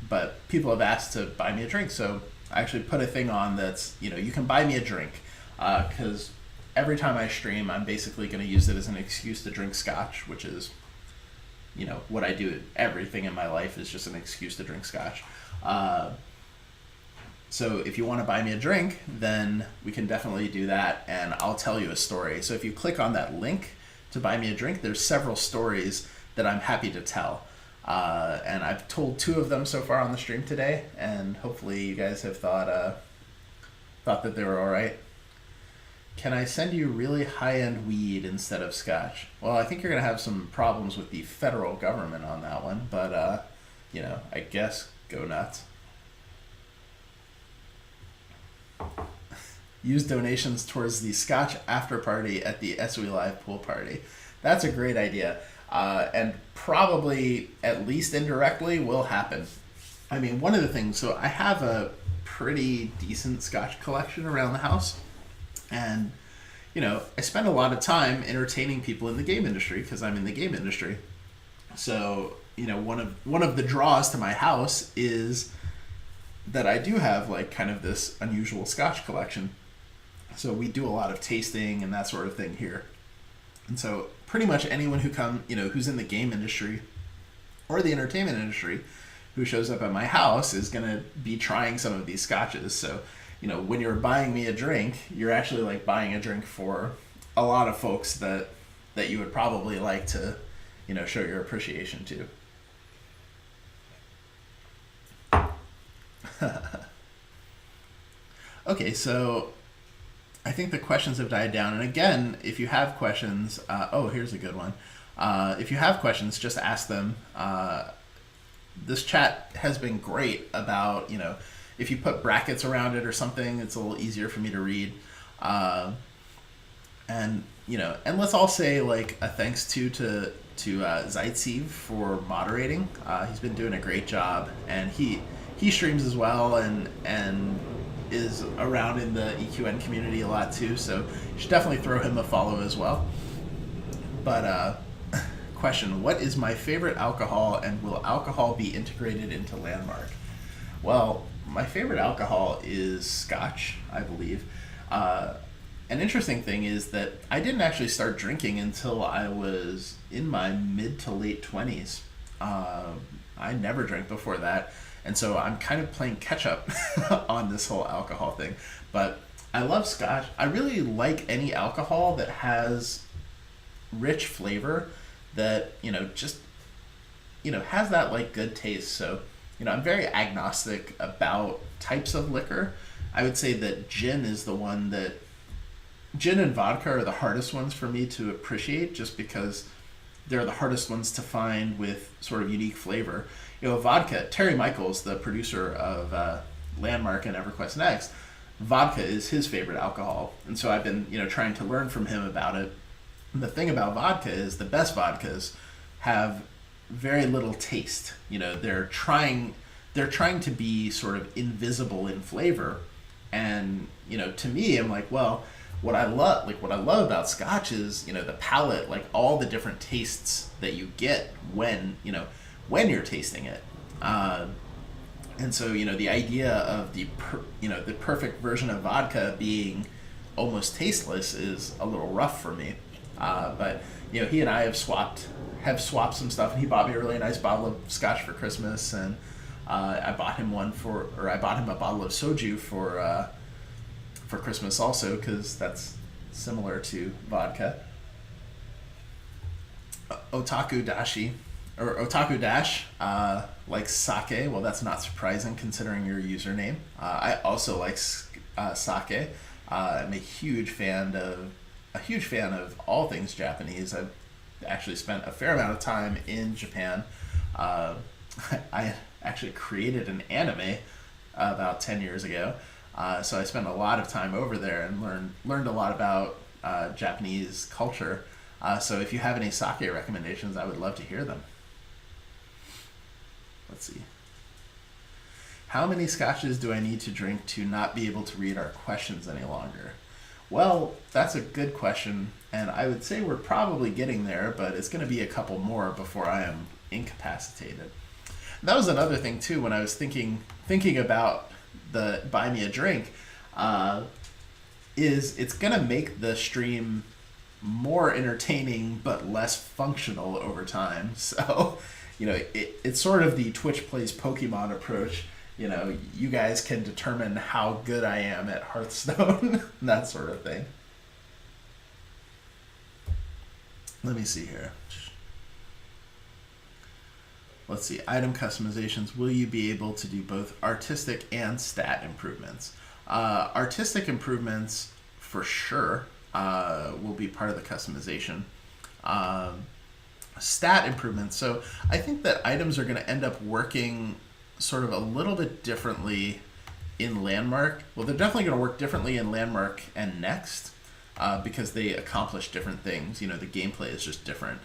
But people have asked to buy me a drink, so I actually put a thing on that's, you can buy me a drink, because every time I stream, I'm basically going to use it as an excuse to drink scotch, which is, what I do. Everything in my life is just an excuse to drink scotch. So if you want to buy me a drink, then we can definitely do that, and I'll tell you a story. So if you click on that link to buy me a drink, there's several stories that I'm happy to tell. And I've told 2 of them so far on the stream today, and hopefully you guys have thought that they were all right. Can I send you really high-end weed instead of scotch? Well, I think you're going to have some problems with the federal government on that one, but, I guess go nuts. Use donations towards the Scotch after party at the SOE Live pool party. That's a great idea, and probably at least indirectly will happen. I mean, one of the things, so I have a pretty decent Scotch collection around the house, and I spend a lot of time entertaining people in the game industry because I'm in the game industry. So one of the draws to my house is that I do have like kind of this unusual Scotch collection. So we do a lot of tasting and that sort of thing here. And so pretty much anyone who's in the game industry or the entertainment industry who shows up at my house is going to be trying some of these scotches. So, when you're buying me a drink, you're actually like buying a drink for a lot of folks that you would probably like to, show your appreciation to. Okay, so I think the questions have died down. And again, if you have questions, here's a good one. If you have questions, just ask them. This chat has been great about, if you put brackets around it or something, it's a little easier for me to read. And let's all say like a thanks to Zaitsev for moderating. He's been doing a great job, and he streams as well, and is around in the EQN community a lot too, so you should definitely throw him a follow as well. But question: what is my favorite alcohol, and will alcohol be integrated into Landmark? Well, my favorite alcohol is Scotch, I believe. An interesting thing is that I didn't actually start drinking until I was in my mid to late 20s. I never drank before that, and so I'm kind of playing catch up on this whole alcohol thing. But I love Scotch. I really like any alcohol that has rich flavor that, just, has that like good taste. So, I'm very agnostic about types of liquor. I would say that gin is the one that gin and vodka are the hardest ones for me to appreciate, just because they're the hardest ones to find with sort of unique flavor. Vodka, Terry Michaels, the producer of Landmark and EverQuest Next, vodka is his favorite alcohol. And so I've been, trying to learn from him about it. And the thing about vodka is the best vodkas have very little taste. They're trying to be sort of invisible in flavor. And, to me, I'm like, well, what I love about Scotch is, the palate, like all the different tastes that you get when you're tasting it. And so, the idea of the perfect version of vodka being almost tasteless is a little rough for me. But he and I have swapped some stuff, and he bought me a really nice bottle of Scotch for Christmas, and I bought him a bottle of soju for Christmas also, because that's similar to vodka. Otaku Dash likes sake. Well, that's not surprising considering your username. I also like sake. I'm a huge fan of all things Japanese. I've actually spent a fair amount of time in Japan. I actually created an anime about 10 years ago. So I spent a lot of time over there and learned a lot about Japanese culture. So if you have any sake recommendations, I would love to hear them. Let's see. How many scotches do I need to drink to not be able to read our questions any longer? Well, that's a good question, and I would say we're probably getting there, but it's going to be a couple more before I am incapacitated. That was another thing too when I was thinking about the buy me a drink, is it's going to make the stream more entertaining but less functional over time. So, it's sort of the Twitch plays Pokemon approach. You guys can determine how good I am at Hearthstone, that sort of thing. Let me see here. Let's see. Item customizations. Will you be able to do both artistic and stat improvements? Artistic improvements, for sure, will be part of the customization. Stat improvements. So I think that items are going to end up working sort of a little bit differently in Landmark. Well, they're definitely going to work differently in Landmark and Next, because they accomplish different things. The gameplay is just different.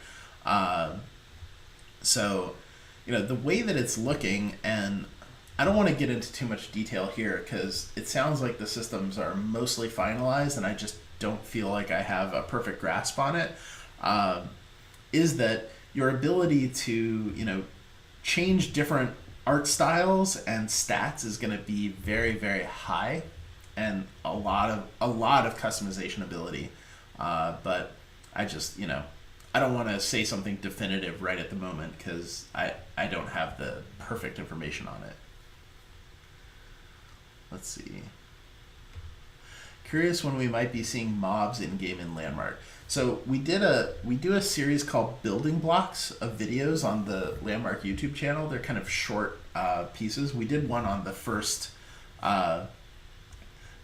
So, the way that it's looking, and I don't want to get into too much detail here because it sounds like the systems are mostly finalized and I just don't feel like I have a perfect grasp on it, is that your ability to, change different art styles and stats is going to be very, very high, and a lot of customization ability. But I just, I don't want to say something definitive right at the moment because I don't have the perfect information on it. Let's see. Curious when we might be seeing mobs in game in Landmark. So we do a series called Building Blocks of videos on the Landmark YouTube channel. They're kind of short pieces. We did one on the first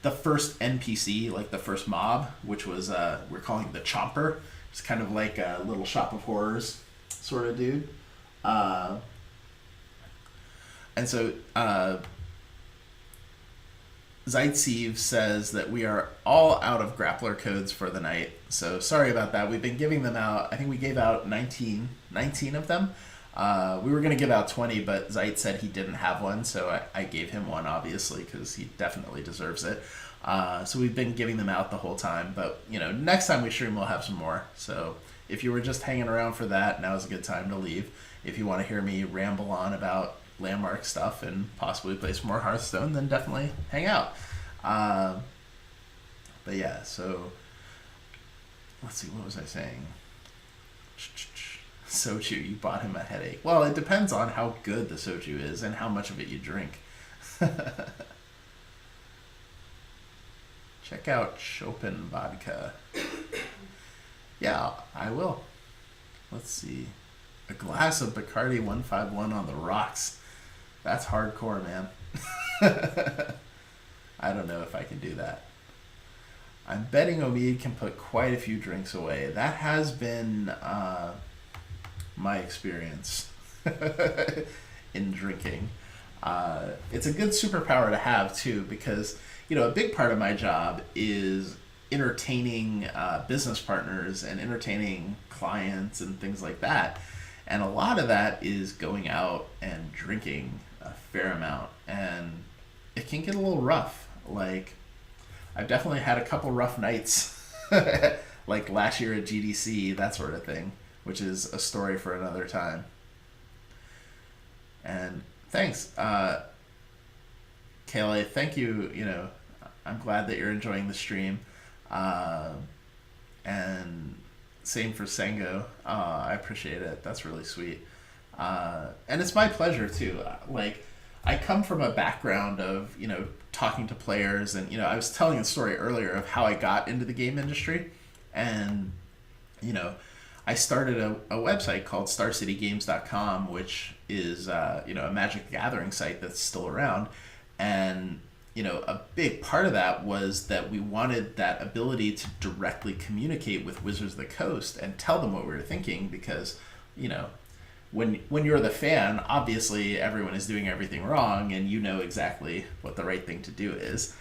NPC, like the first mob, which was we're calling the Chomper. It's kind of like a little Shop of Horrors sort of dude. And so Zaitsev says that we are all out of grappler codes for the night. So sorry about that. We've been giving them out. I think we gave out 19 of them. We were going to give out 20, but Zeit said he didn't have one, so I gave him one, obviously, because he definitely deserves it. So we've been giving them out the whole time, but, next time we stream, we'll have some more. So if you were just hanging around for that, now's a good time to leave. If you want to hear me ramble on about Landmark stuff and possibly play some more Hearthstone, then definitely hang out. But yeah, so let's see, what was I saying? Soju, you bought him a headache. Well, it depends on how good the soju is and how much of it you drink. Check out Chopin vodka. Yeah, I will. Let's see. A glass of Bacardi 151 on the rocks. That's hardcore, man. I don't know if I can do that. I'm betting Omid can put quite a few drinks away. That has been my experience in drinking. It's a good superpower to have, too, because, a big part of my job is entertaining business partners and entertaining clients and things like that. And a lot of that is going out and drinking a fair amount. And it can get a little rough. Like, I've definitely had a couple rough nights, like last year at GDC, that sort of thing, which is a story for another time. And thanks, Kayla. Thank you. I'm glad that you're enjoying the stream. And same for Sengo. I appreciate it. That's really sweet. And it's my pleasure too. Like, I come from a background of, talking to players, and, I was telling a story earlier of how I got into the game industry. And, I started a website called StarCityGames.com, which is, a Magic the Gathering site that's still around. And, a big part of that was that we wanted that ability to directly communicate with Wizards of the Coast and tell them what we were thinking, because, when you're the fan, obviously everyone is doing everything wrong, and you know exactly what the right thing to do is.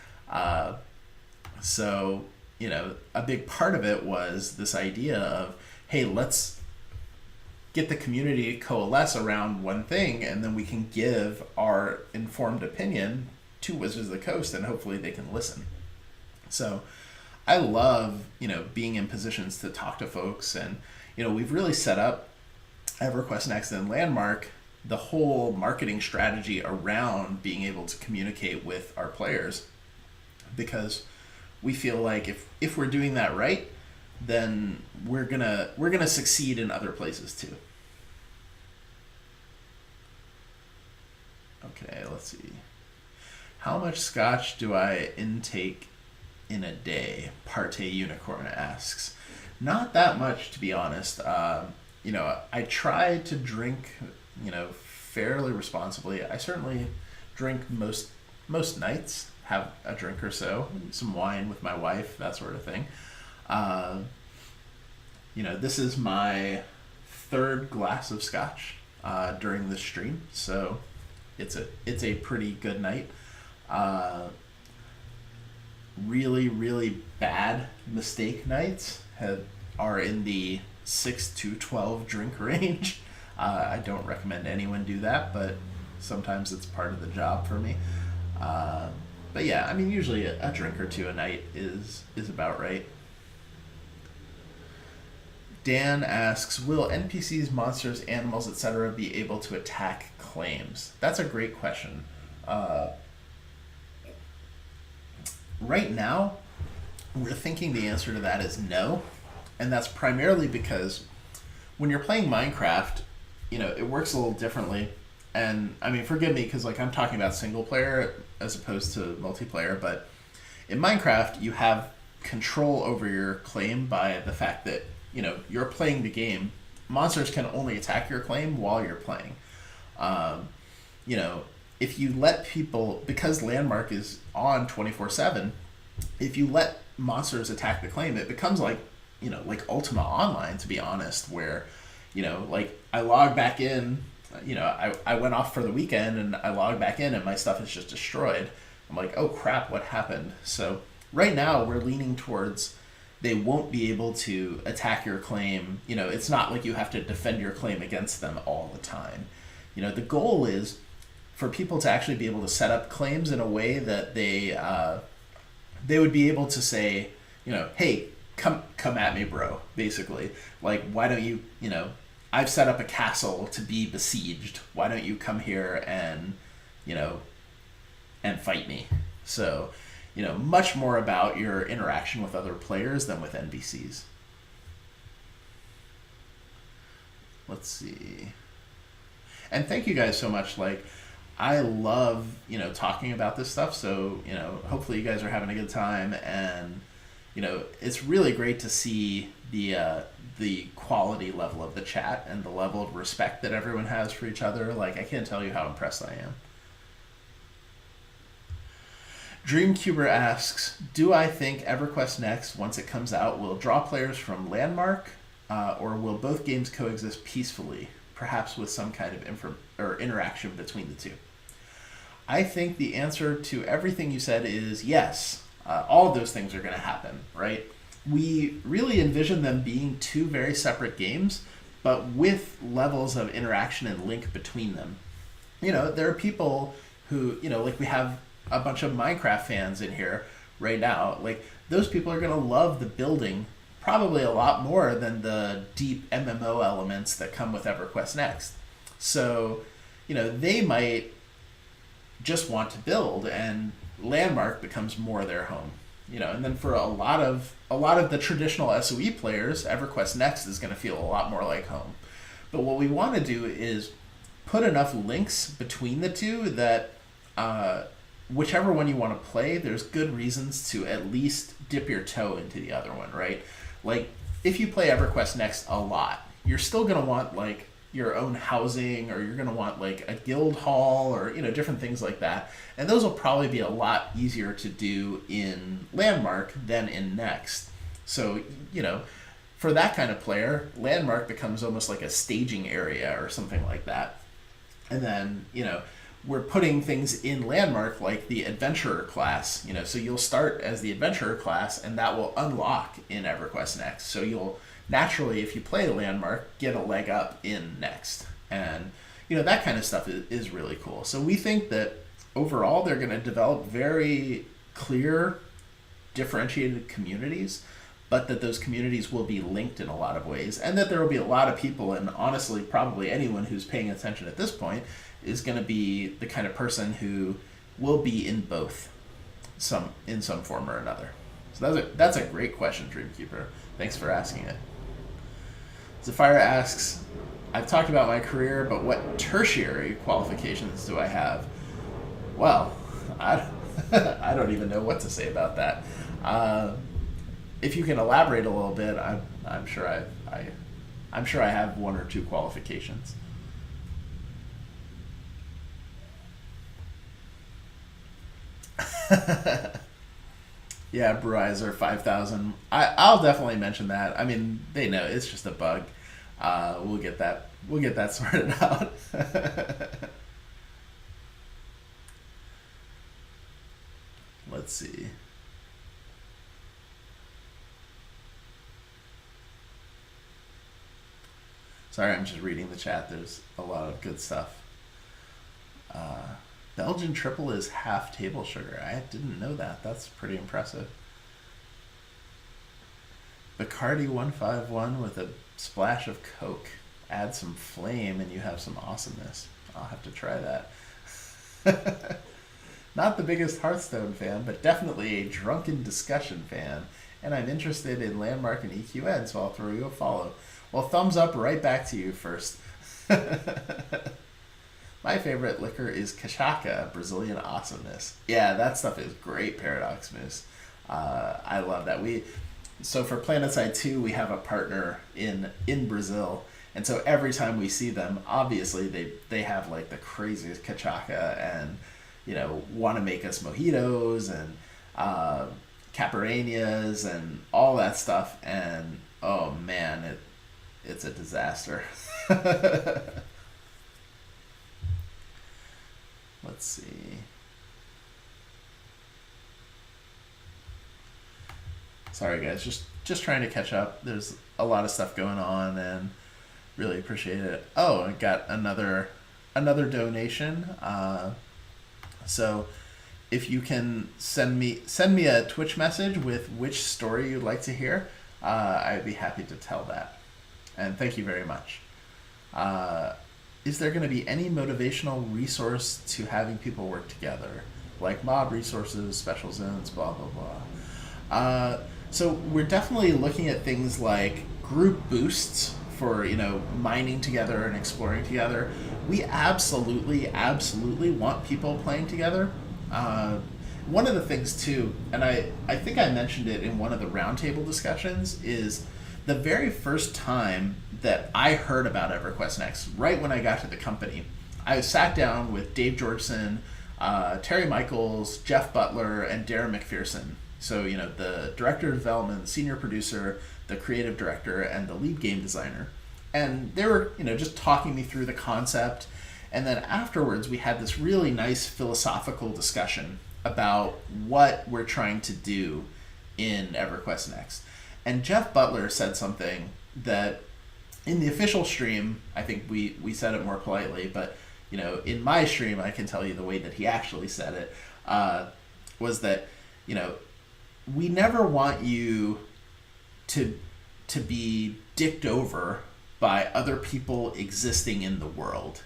So, a big part of it was this idea of, hey, let's get the community to coalesce around one thing, and then we can give our informed opinion to Wizards of the Coast, and hopefully they can listen. So I love, being in positions to talk to folks, and, we've really set up EverQuest Next and Landmark, the whole marketing strategy around being able to communicate with our players, because we feel like if we're doing that right, then we're gonna succeed in other places too. Okay, let's see. How much scotch do I intake in a day? Parte Unicorn asks. Not that much, to be honest. I try to drink, fairly responsibly. I certainly drink most nights, have a drink or so, some wine with my wife, that sort of thing. This is my third glass of scotch during this stream, so it's a pretty good night. Really, really bad mistake nights are in the 6 to 12 drink range. I don't recommend anyone do that, but sometimes it's part of the job for me. But yeah, usually a drink or two a night is about right. Dan asks, will NPCs, monsters, animals, etc. be able to attack claims? That's a great question. Right now, we're thinking the answer to that is no. And that's primarily because when you're playing Minecraft, it works a little differently. And forgive me, because I'm talking about single player as opposed to multiplayer, but in Minecraft, you have control over your claim by the fact that, you're playing the game. Monsters can only attack your claim while you're playing. If you let people, because Landmark is on 24/7, if you let monsters attack the claim, it becomes like Ultima Online, to be honest, where, I log back in, I went off for the weekend and I log back in and my stuff is just destroyed. I'm like, oh crap, what happened? So right now we're leaning towards they won't be able to attack your claim. You know, it's not like you have to defend your claim against them all the time. You know, the goal is for people to actually be able to set up claims in a way that they would be able to say, you know, hey, come at me, bro, basically. Like, why don't you, you know, I've set up a castle to be besieged. Why don't you come here and, you know, and fight me? So, you know, much more about your interaction with other players than with NPCs. Let's see. And thank you guys so much. Like, I love, you know, talking about this stuff. So, you know, hopefully you guys are having a good time. And, you know, it's really great to see the quality level of the chat and the level of respect that everyone has for each other. Like, I can't tell you how impressed I am. Dreamcuber asks, do I think EverQuest Next, once it comes out, will draw players from Landmark, or will both games coexist peacefully, perhaps with some kind of interaction between the two? I think the answer to everything you said is yes. All of those things are going to happen, right? We really envision them being two very separate games, but with levels of interaction and link between them. You know, there are people who, you know, like we have a bunch of Minecraft fans in here right now. Like, those people are going to love the building probably a lot more than the deep MMO elements that come with EverQuest Next. So, you know, they might just want to build, and Landmark becomes more their home. You know, and then for a lot of the traditional SOE players, EverQuest Next is going to feel a lot more like home. But what we want to do is put enough links between the two that whichever one you want to play, there's good reasons to at least dip your toe into the other one, right? Like, if you play EverQuest Next a lot, you're still going to want, like, your own housing, or you're going to want, like, a guild hall, or, you know, different things like that. And those will probably be a lot easier to do in Landmark than in Next. So, you know, for that kind of player, Landmark becomes almost like a staging area or something like that. And then, you know, we're putting things in Landmark like the Adventurer class, you know, so you'll start as the Adventurer class, and that will unlock in EverQuest Next. So you'll naturally, if you play Landmark, get a leg up in Next. And, you know, that kind of stuff is really cool. So we think that overall they're going to develop very clear, differentiated communities, but that those communities will be linked in a lot of ways, and that there will be a lot of people, and honestly, probably anyone who's paying attention at this point is going to be the kind of person who will be in both, in some form or another. So that's a great question, Dreamkeeper. Thanks for asking it. Zafira asks, I've talked about my career, but what tertiary qualifications do I have? Well, I don't even know what to say about that. If you can elaborate a little bit, I'm sure I have one or two qualifications. Yeah, Breweiser 5000. I'll definitely mention that. I mean, they know it's just a bug. We'll get that sorted out. Let's see. Sorry, I'm just reading the chat. There's a lot of good stuff. Belgian triple is half table sugar. I didn't know that. That's pretty impressive. Bacardi 151 with a splash of Coke. Add some flame and you have some awesomeness. I'll have to try that. Not the biggest Hearthstone fan, but definitely a drunken discussion fan. And I'm interested in Landmark and EQN, so I'll throw you a follow. Well, thumbs up right back to you first. My favorite liquor is Cachaca, Brazilian awesomeness. Yeah, that stuff is great, Paradox Moose. I love that. So for PlanetSide 2, we have a partner in Brazil, and so every time we see them, obviously they have like the craziest Cachaca, and you know, want to make us mojitos and caipirinhas and all that stuff, and oh man, it's a disaster. Let's see. Sorry guys, just trying to catch up. There's a lot of stuff going on, and really appreciate it. Oh, I got another donation. So if you can send me a Twitch message with which story you'd like to hear, I'd be happy to tell that. And thank you very much. Is there going to be any motivational resource to having people work together, like mob resources, special zones, blah blah blah? So we're definitely looking at things like group boosts for mining together and exploring together. We absolutely want people playing together. One of the things too, and I think I mentioned it in one of the roundtable discussions, is the very first time that I heard about EverQuest Next, right when I got to the company, I sat down with Dave Georgeson, Terry Michaels, Jeff Butler, and Darren McPherson. So, the director of development, senior producer, the creative director, and the lead game designer. And they were, just talking me through the concept. And then afterwards, we had this really nice philosophical discussion about what we're trying to do in EverQuest Next. And Jeff Butler said something that in the official stream, I think we said it more politely, but in my stream, I can tell you the way that he actually said it, was that, we never want you to be dicked over by other people existing in the world.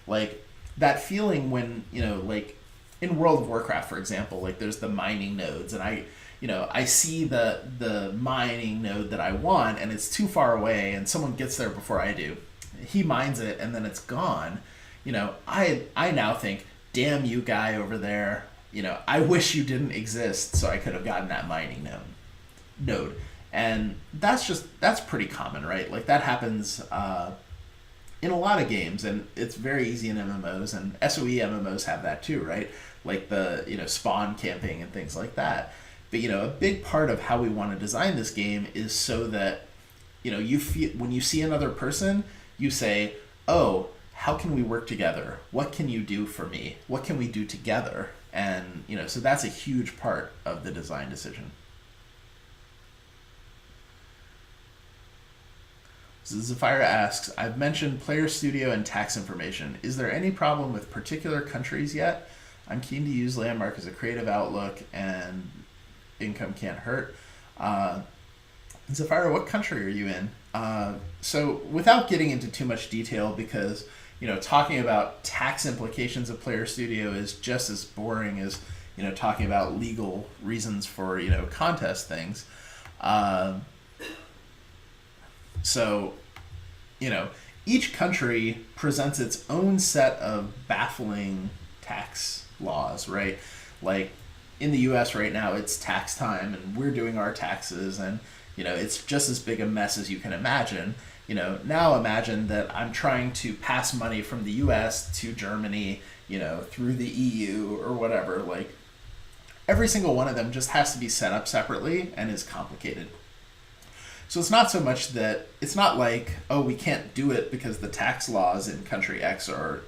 Like that feeling when, like in World of Warcraft, for example, like there's the mining nodes, and I see the mining node that I want, and it's too far away, and someone gets there before I do. He mines it, and then it's gone. I now think, damn you guy over there. I wish you didn't exist so I could have gotten that mining node. And that's pretty common, right? Like that happens in a lot of games, and it's very easy in MMOs, and SOE MMOs have that too, right? Like the spawn camping and things like that. But a big part of how we want to design this game is so that you feel, when you see another person, you say, oh, how can we work together? What can you do for me? What can we do together? And so that's a huge part of the design decision. So Zafira asks, I've mentioned player studio and tax information. Is there any problem with particular countries yet? I'm keen to use Landmark as a creative outlook, and income can't hurt. Zafira, what country are you in? So without getting into too much detail, because talking about tax implications of Player Studio is just as boring as talking about legal reasons for contest things. So each country presents its own set of baffling tax laws, right? Like in the US right now, it's tax time, and we're doing our taxes, and it's just as big a mess as you can imagine. Now imagine that I'm trying to pass money from the US to Germany, through the EU or whatever. Like every single one of them just has to be set up separately and is complicated. So it's not so much that, it's not like, oh, we can't do it because the tax laws in country X are,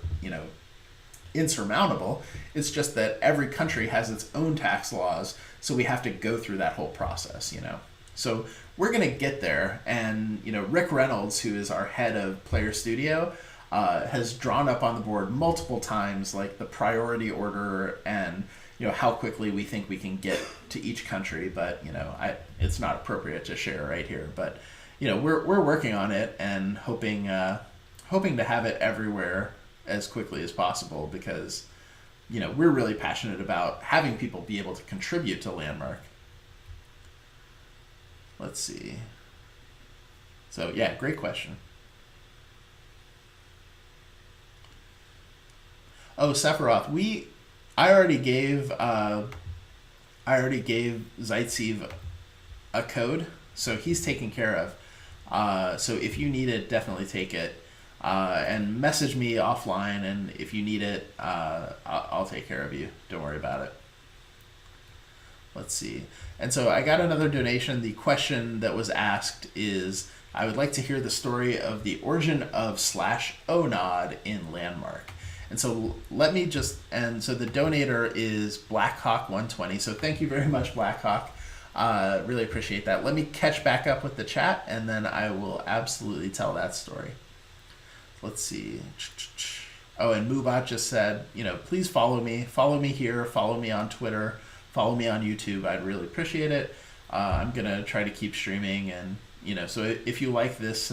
insurmountable. It's just that every country has its own tax laws, so we have to go through that whole process, So we're going to get there, and Rick Reynolds, who is our head of Player Studio, has drawn up on the board multiple times like the priority order and how quickly we think we can get to each country. But it's not appropriate to share right here. But we're working on it and hoping to have it everywhere as quickly as possible, because we're really passionate about having people be able to contribute to Landmark. Let's see. So yeah, great question. Oh, Sephiroth, I already gave Zaitsev a code, so he's taken care of. So if you need it, definitely take it, and message me offline. And if you need it, I'll take care of you. Don't worry about it. Let's see. And so I got another donation. The question that was asked is, I would like to hear the story of the origin of /onod in Landmark. And so so the donator is Blackhawk120. So thank you very much, Blackhawk. Really appreciate that. Let me catch back up with the chat, and then I will absolutely tell that story. Let's see. Oh, and Mubot just said, please follow me. Follow me here. Follow me on Twitter. Follow me on YouTube. I'd really appreciate it. I'm going to try to keep streaming. And, so if you like this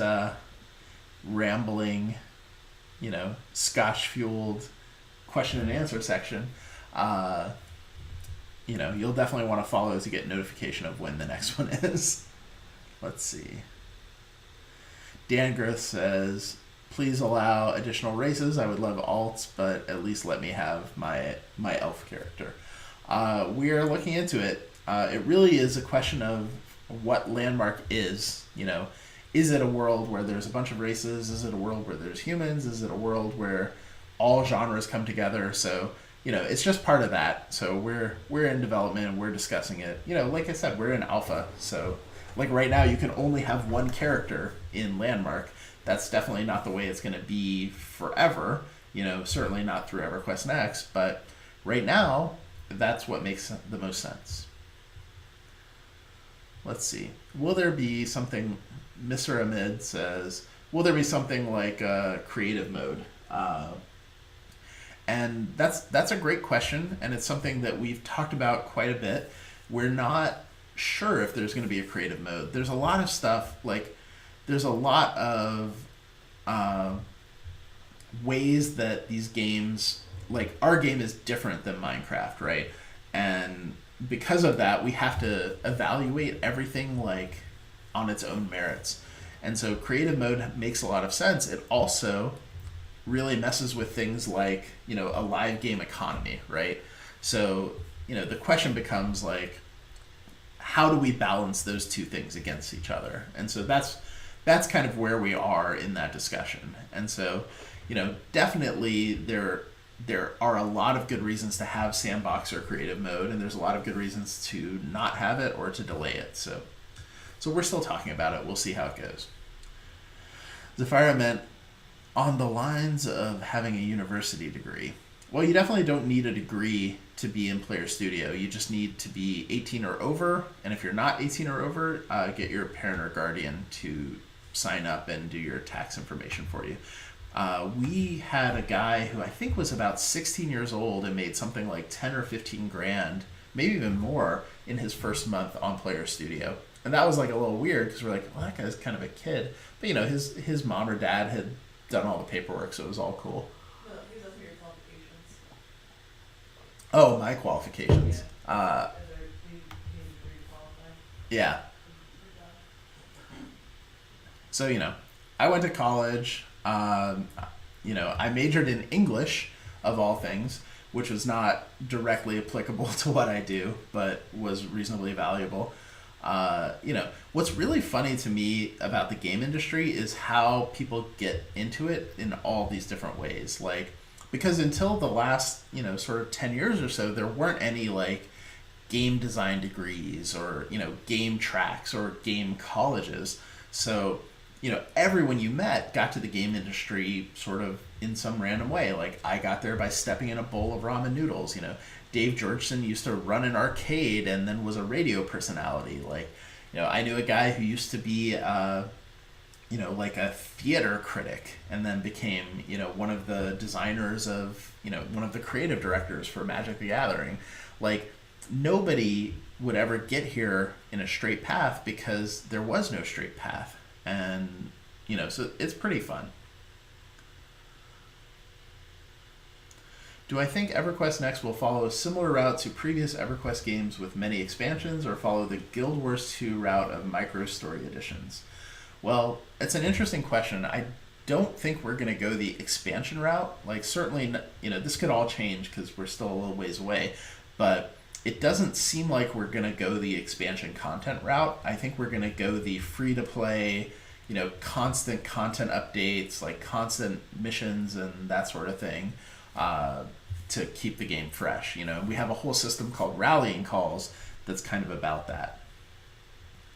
rambling, scotch-fueled question and answer section, you'll definitely want to follow to get notification of when the next one is. Let's see. Dan Groth says, please allow additional races. I would love alts, but at least let me have my elf character. We are looking into it. It really is a question of what Landmark is. Is it a world where there's a bunch of races? Is it a world where there's humans? Is it a world where all genres come together? So, it's just part of that. So we're in development and we're discussing it. Like I said, we're in alpha. So like right now you can only have one character in Landmark. That's definitely not the way it's going to be forever. Certainly not through EverQuest Next, but right now that's what makes the most sense. Let's see. Will there be something, Mr. Amid says, will there be something like creative mode? And that's a great question, and it's something that we've talked about quite a bit. We're not sure if there's going to be a creative mode. There's a lot of stuff, there's a lot of ways that these games, our game is different than Minecraft, right? And because of that, we have to evaluate everything on its own merits. And so creative mode makes a lot of sense. It also really messes with things like, a live game economy, right? So, the question becomes how do we balance those two things against each other? And so that's kind of where we are in that discussion. And so, definitely there are a lot of good reasons to have sandbox or creative mode, and there's a lot of good reasons to not have it or to delay it. So we're still talking about it. We'll see how it goes. Zafira meant on the lines of having a university degree. Well, you definitely don't need a degree to be in Player Studio. You just need to be 18 or over, and if you're not 18 or over, get your parent or guardian to sign up and do your tax information for you. We had a guy who I think was about 16 years old and made something like 10 or 15 grand, maybe even more, in his first month on Player Studio. And that was a little weird because we're well, that guy's kind of a kid. But his mom or dad had done all the paperwork, so it was all cool. No, he doesn't hear qualifications. Oh, my qualifications. Yeah. So, I went to college. I majored in English, of all things, which was not directly applicable to what I do, but was reasonably valuable. What's really funny to me about the game industry is how people get into it in all these different ways. Because until the last, sort of 10 years or so, there weren't any game design degrees or, game tracks or game colleges. So, everyone you met got to the game industry sort of in some random way. I got there by stepping in a bowl of ramen noodles. Dave Georgeson used to run an arcade and then was a radio personality. I knew a guy who used to be, a theater critic and then became, one of the designers of, one of the creative directors for Magic the Gathering. Nobody would ever get here in a straight path because there was no straight path. And, so it's pretty fun. Do I think EverQuest Next will follow a similar route to previous EverQuest games with many expansions, or follow the Guild Wars 2 route of micro-story editions? Well, it's an interesting question. I don't think we're going to go the expansion route. Certainly, this could all change because we're still a little ways away, but it doesn't seem like we're going to go the expansion content route. I think we're going to go the free-to-play, constant content updates, constant missions and that sort of thing, to keep the game fresh. We have a whole system called Rallying Calls that's kind of about that.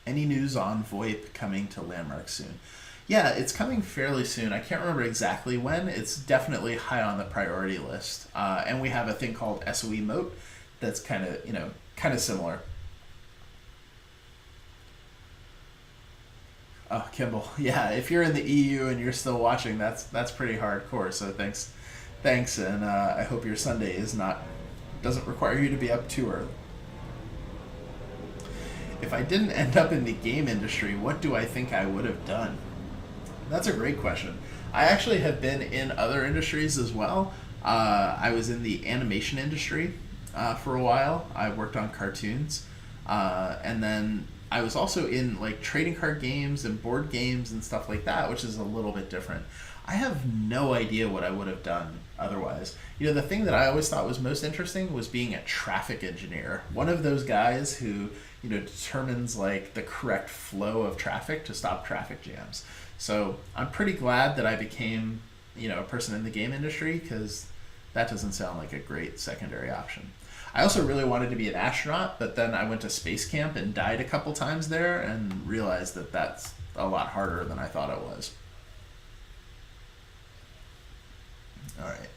Any news on VoIP coming to Landmark soon? Yeah, it's coming fairly soon. I can't remember exactly when. It's definitely high on the priority list. And we have a thing called SOE Mote that's kind of similar. Oh, Kimball. Yeah, if you're in the EU and you're still watching, that's pretty hardcore. So thanks, and I hope your Sunday is not doesn't require you to be up too early. If I didn't end up in the game industry, what do I think I would have done? That's a great question. I actually have been in other industries as well. I was in the animation industry for a while. I worked on cartoons, and then I was also in like trading card games and board games and stuff like that, which is a little bit different. I have no idea what I would have done otherwise. You know, the thing that I always thought was most interesting was being a traffic engineer. One of those guys who, determines like the correct flow of traffic to stop traffic jams. So I'm pretty glad that I became, a person in the game industry because that doesn't sound like a great secondary option. I also really wanted to be an astronaut, but then I went to space camp and died a couple times there and realized that that's a lot harder than I thought it was. All right.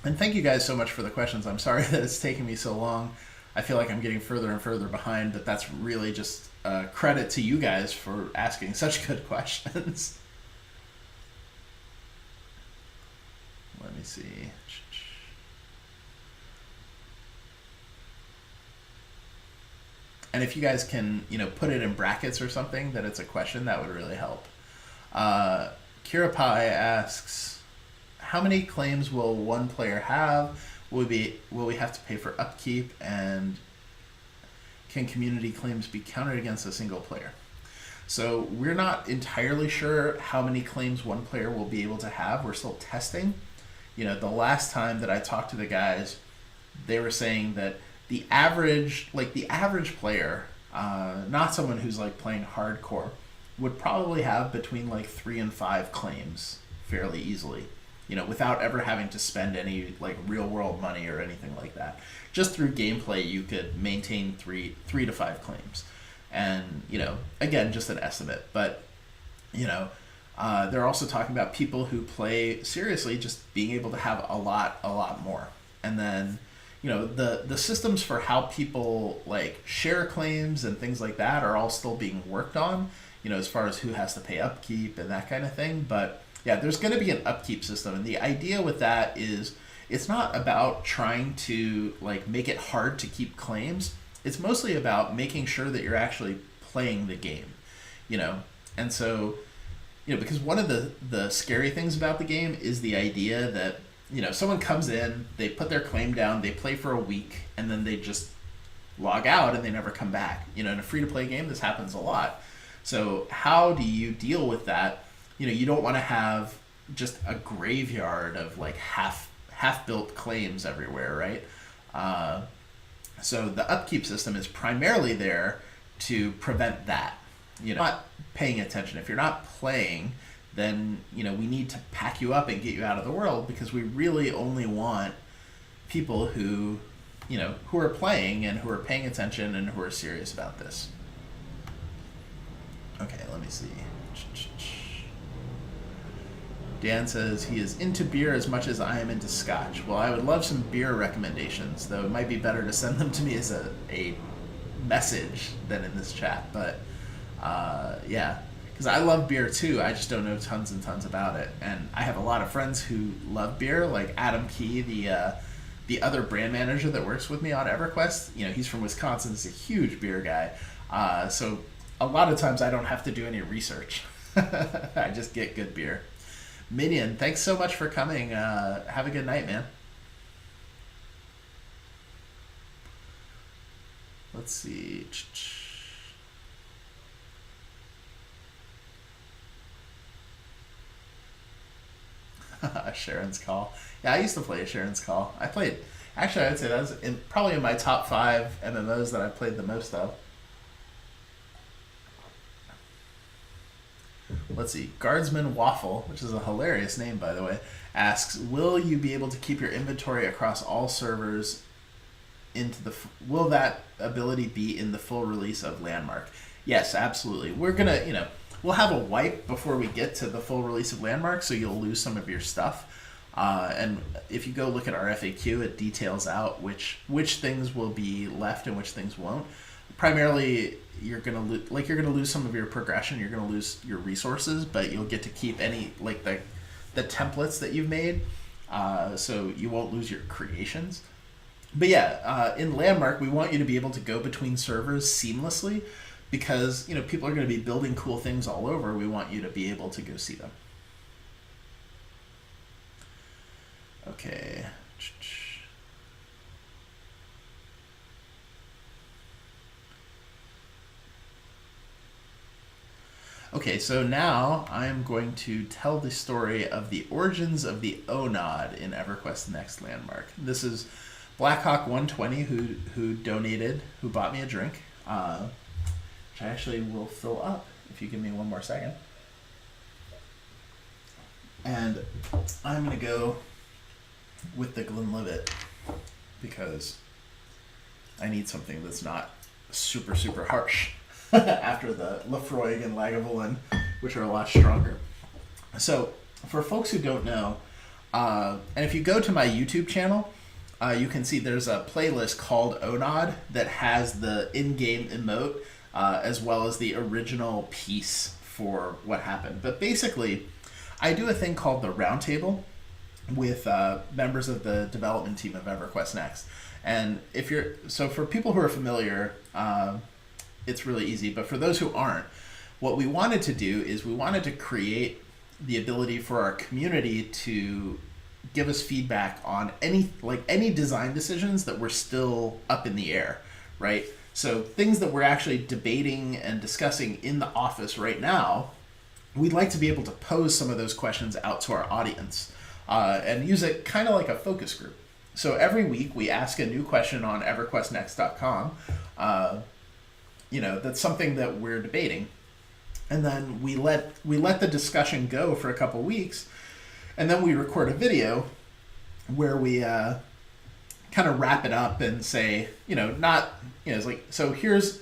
And thank you guys so much for the questions. I'm sorry that it's taking me so long. I feel like I'm getting further and further behind, but that's really just credit to you guys for asking such good questions. Let me see. And if you guys can, put it in brackets or something that it's a question, that would really help. Kira Pai asks, how many claims will one player have? Will we have to pay for upkeep, and can community claims be counted against a single player? So we're not entirely sure how many claims one player will be able to have. We're still testing. The last time that I talked to the guys, they were saying that the average player, not someone who's like playing hardcore, would probably have between like 3 and 5 claims fairly easily, without ever having to spend any like real world money or anything like that. Just through gameplay, you could maintain three to 5 claims, and again, just an estimate, but they're also talking about people who play seriously just being able to have a lot more, and then the systems for how people like share claims and things like that are all still being worked on, as far as who has to pay upkeep and that kind of thing. But yeah, there's going to be an upkeep system, and the idea with that is it's not about trying to like make it hard to keep claims. It's mostly about making sure that you're actually playing the game, and so because one of the scary things about the game is the idea that someone comes in, they put their claim down, they play for a week, and then they just log out and they never come back. In a free-to-play game, this happens a lot. So how do you deal with that? You don't want to have just a graveyard of like half-built claims everywhere, right? So the upkeep system is primarily there to prevent that. Not paying attention. If you're not playing, then we need to pack you up and get you out of the world, because we really only want people who are playing and who are paying attention and who are serious about this. Okay, let me see. Dan says he is into beer as much as I am into scotch. Well, I would love some beer recommendations, though it might be better to send them to me as a message than in this chat. But yeah, because I love beer too. I just don't know tons and tons about it. And I have a lot of friends who love beer, like Adam Key, the other brand manager that works with me on EverQuest. He's from Wisconsin. He's a huge beer guy. So a lot of times I don't have to do any research. I just get good beer. Minion, thanks so much for coming. Have a good night, man. Let's see. Sharon's Call. Yeah, I used to play Sharon's Call. Actually, I'd say that was probably in my top 5 MMOs that I've played the most of. Let's see. Guardsman Waffle, which is a hilarious name, by the way, asks, will you be able to keep your inventory across all servers will that ability be in the full release of Landmark? Yes, absolutely. We're going to, we'll have a wipe before we get to the full release of Landmark, so you'll lose some of your stuff. And if you go look at our FAQ, it details out which things will be left and which things won't. primarily you're gonna lose some of your progression. You're gonna lose your resources, but you'll get to keep any like the templates that you've made, so you won't lose your creations. But yeah, in Landmark, we want you to be able to go between servers seamlessly, because people are going to be building cool things all over. We want you to be able to go see them. Okay. Okay, so now I'm going to tell the story of the origins of the ONOD in EverQuest Next Landmark. This is Blackhawk120 who donated, who bought me a drink, which I actually will fill up if you give me one more second. And I'm going to go with the Glenlivet because I need something that's not super, super harsh after the Lafroig and Lagavulin, which are a lot stronger. So for folks who don't know, and if you go to my YouTube channel, you can see there's a playlist called ONOD that has the in-game emote as well as the original piece for what happened. But basically, I do a thing called the Roundtable with members of the development team of EverQuest Next. And for people who are familiar, it's really easy. But for those who aren't, what we wanted to do is we wanted to create the ability for our community to give us feedback on any design decisions that were still up in the air, right? So things that we're actually debating and discussing in the office right now, we'd like to be able to pose some of those questions out to our audience and use it kind of like a focus group. So every week we ask a new question on everquestnext.com. That's something that we're debating. And then we let the discussion go for a couple weeks, and then we record a video where we kind of wrap it up and say, it's like, so here's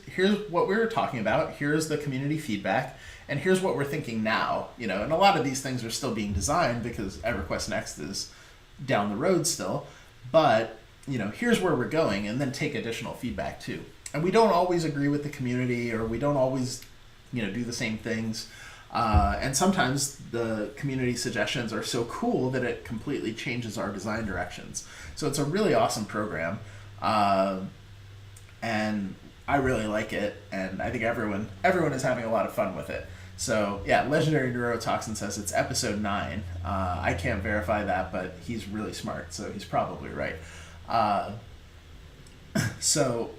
what we were talking about, here's the community feedback, and here's what we're thinking now. And a lot of these things are still being designed because EverQuest Next is down the road still, but here's where we're going, and then take additional feedback too. And we don't always agree with the community, or we don't always do the same things. And sometimes the community suggestions are so cool that it completely changes our design directions. So it's a really awesome program. And I really like it. And I think everyone is having a lot of fun with it. So yeah, Legendary Neurotoxin says it's episode 9. I can't verify that, but he's really smart, so he's probably right. So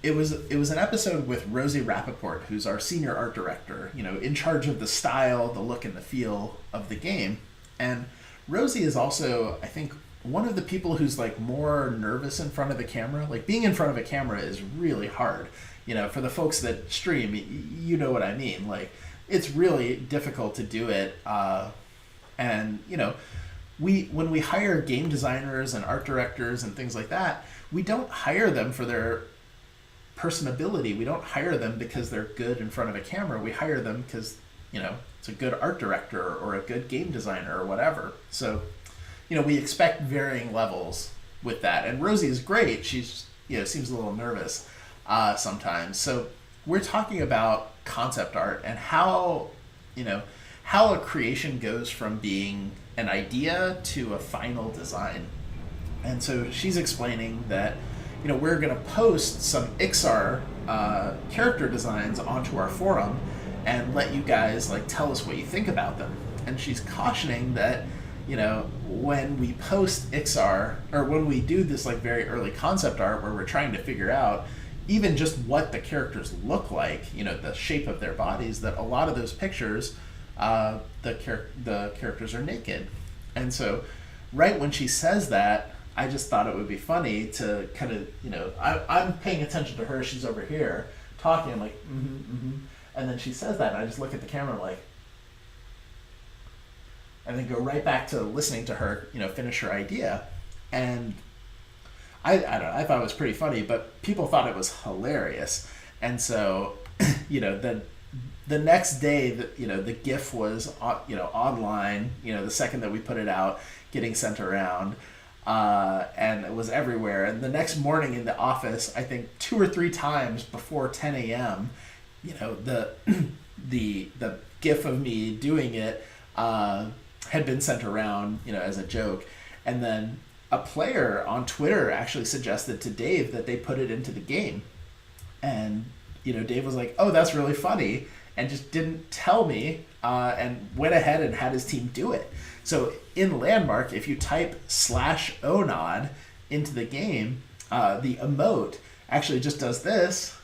it was an episode with Rosie Rappaport, who's our senior art director, in charge of the style, the look, and the feel of the game. And Rosie is also, I think, one of the people who's like more nervous in front of the camera. Like, being in front of a camera is really hard. For the folks that stream, you know what I mean. Like, it's really difficult to do it. And when we hire game designers and art directors and things like that, we don't hire them for their personability. We don't hire them because they're good in front of a camera. We hire them because it's a good art director or a good game designer or whatever. So we expect varying levels with that. And Rosie is great. She's seems a little nervous sometimes. So we're talking about concept art and how a creation goes from being an idea to a final design. And so she's explaining that we're going to post some Ixar character designs onto our forum and let you guys tell us what you think about them. And she's cautioning that when we post Ixar, or when we do this very early concept art where we're trying to figure out even just what the characters look like, the shape of their bodies, that a lot of those pictures, the characters are naked. And so right when she says that, I just thought it would be funny to kind of, I'm paying attention to her, she's over here talking, I'm like, and then she says that, and I just look at the camera and then go right back to listening to her, finish her idea. And I don't know, I thought it was pretty funny, but people thought it was hilarious. And so, the next day, the GIF was, online, the second that we put it out, getting sent around. and it was everywhere. And the next morning in the office, I think 2 or 3 times before 10 a.m., the the GIF of me doing it had been sent around, as a joke, and then a player on Twitter actually suggested to Dave that they put it into the game, and Dave was like, "Oh, that's really funny," and just didn't tell me, and went ahead and had his team do it. So in Landmark, if you type /onod into the game, the emote actually just does this,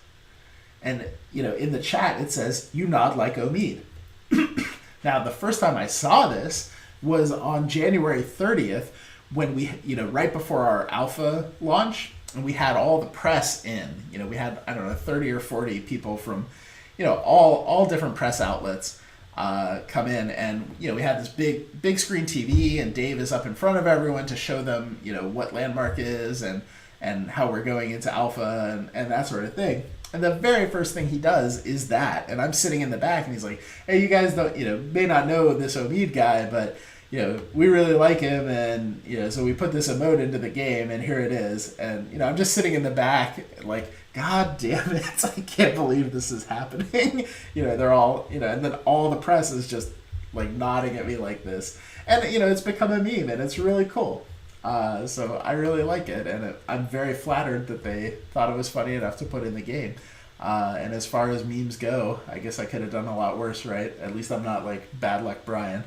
and in the chat it says, "You nod like Omid." Now, the first time I saw this was on January 30th, when we, right before our alpha launch, and we had all the press in. We had, I don't know, 30 or 40 people from, all different press outlets come in, and we had this big screen TV, and Dave is up in front of everyone to show them, what Landmark is and how we're going into alpha and that sort of thing. And the very first thing he does is that, and I'm sitting in the back, and he's like, "Hey, you guys don't, may not know this Omid guy, but we really like him, and so we put this emote into the game, and here it is." And I'm just sitting in the back, like, God damn it, I can't believe this is happening. They're all, and then all the press is just like nodding at me like this, and it's become a meme, and it's really cool. So I really like it, and I'm very flattered that they thought it was funny enough to put in the game. And as far as memes go, I guess I could have done a lot worse, right? At least I'm not like Bad Luck Brian.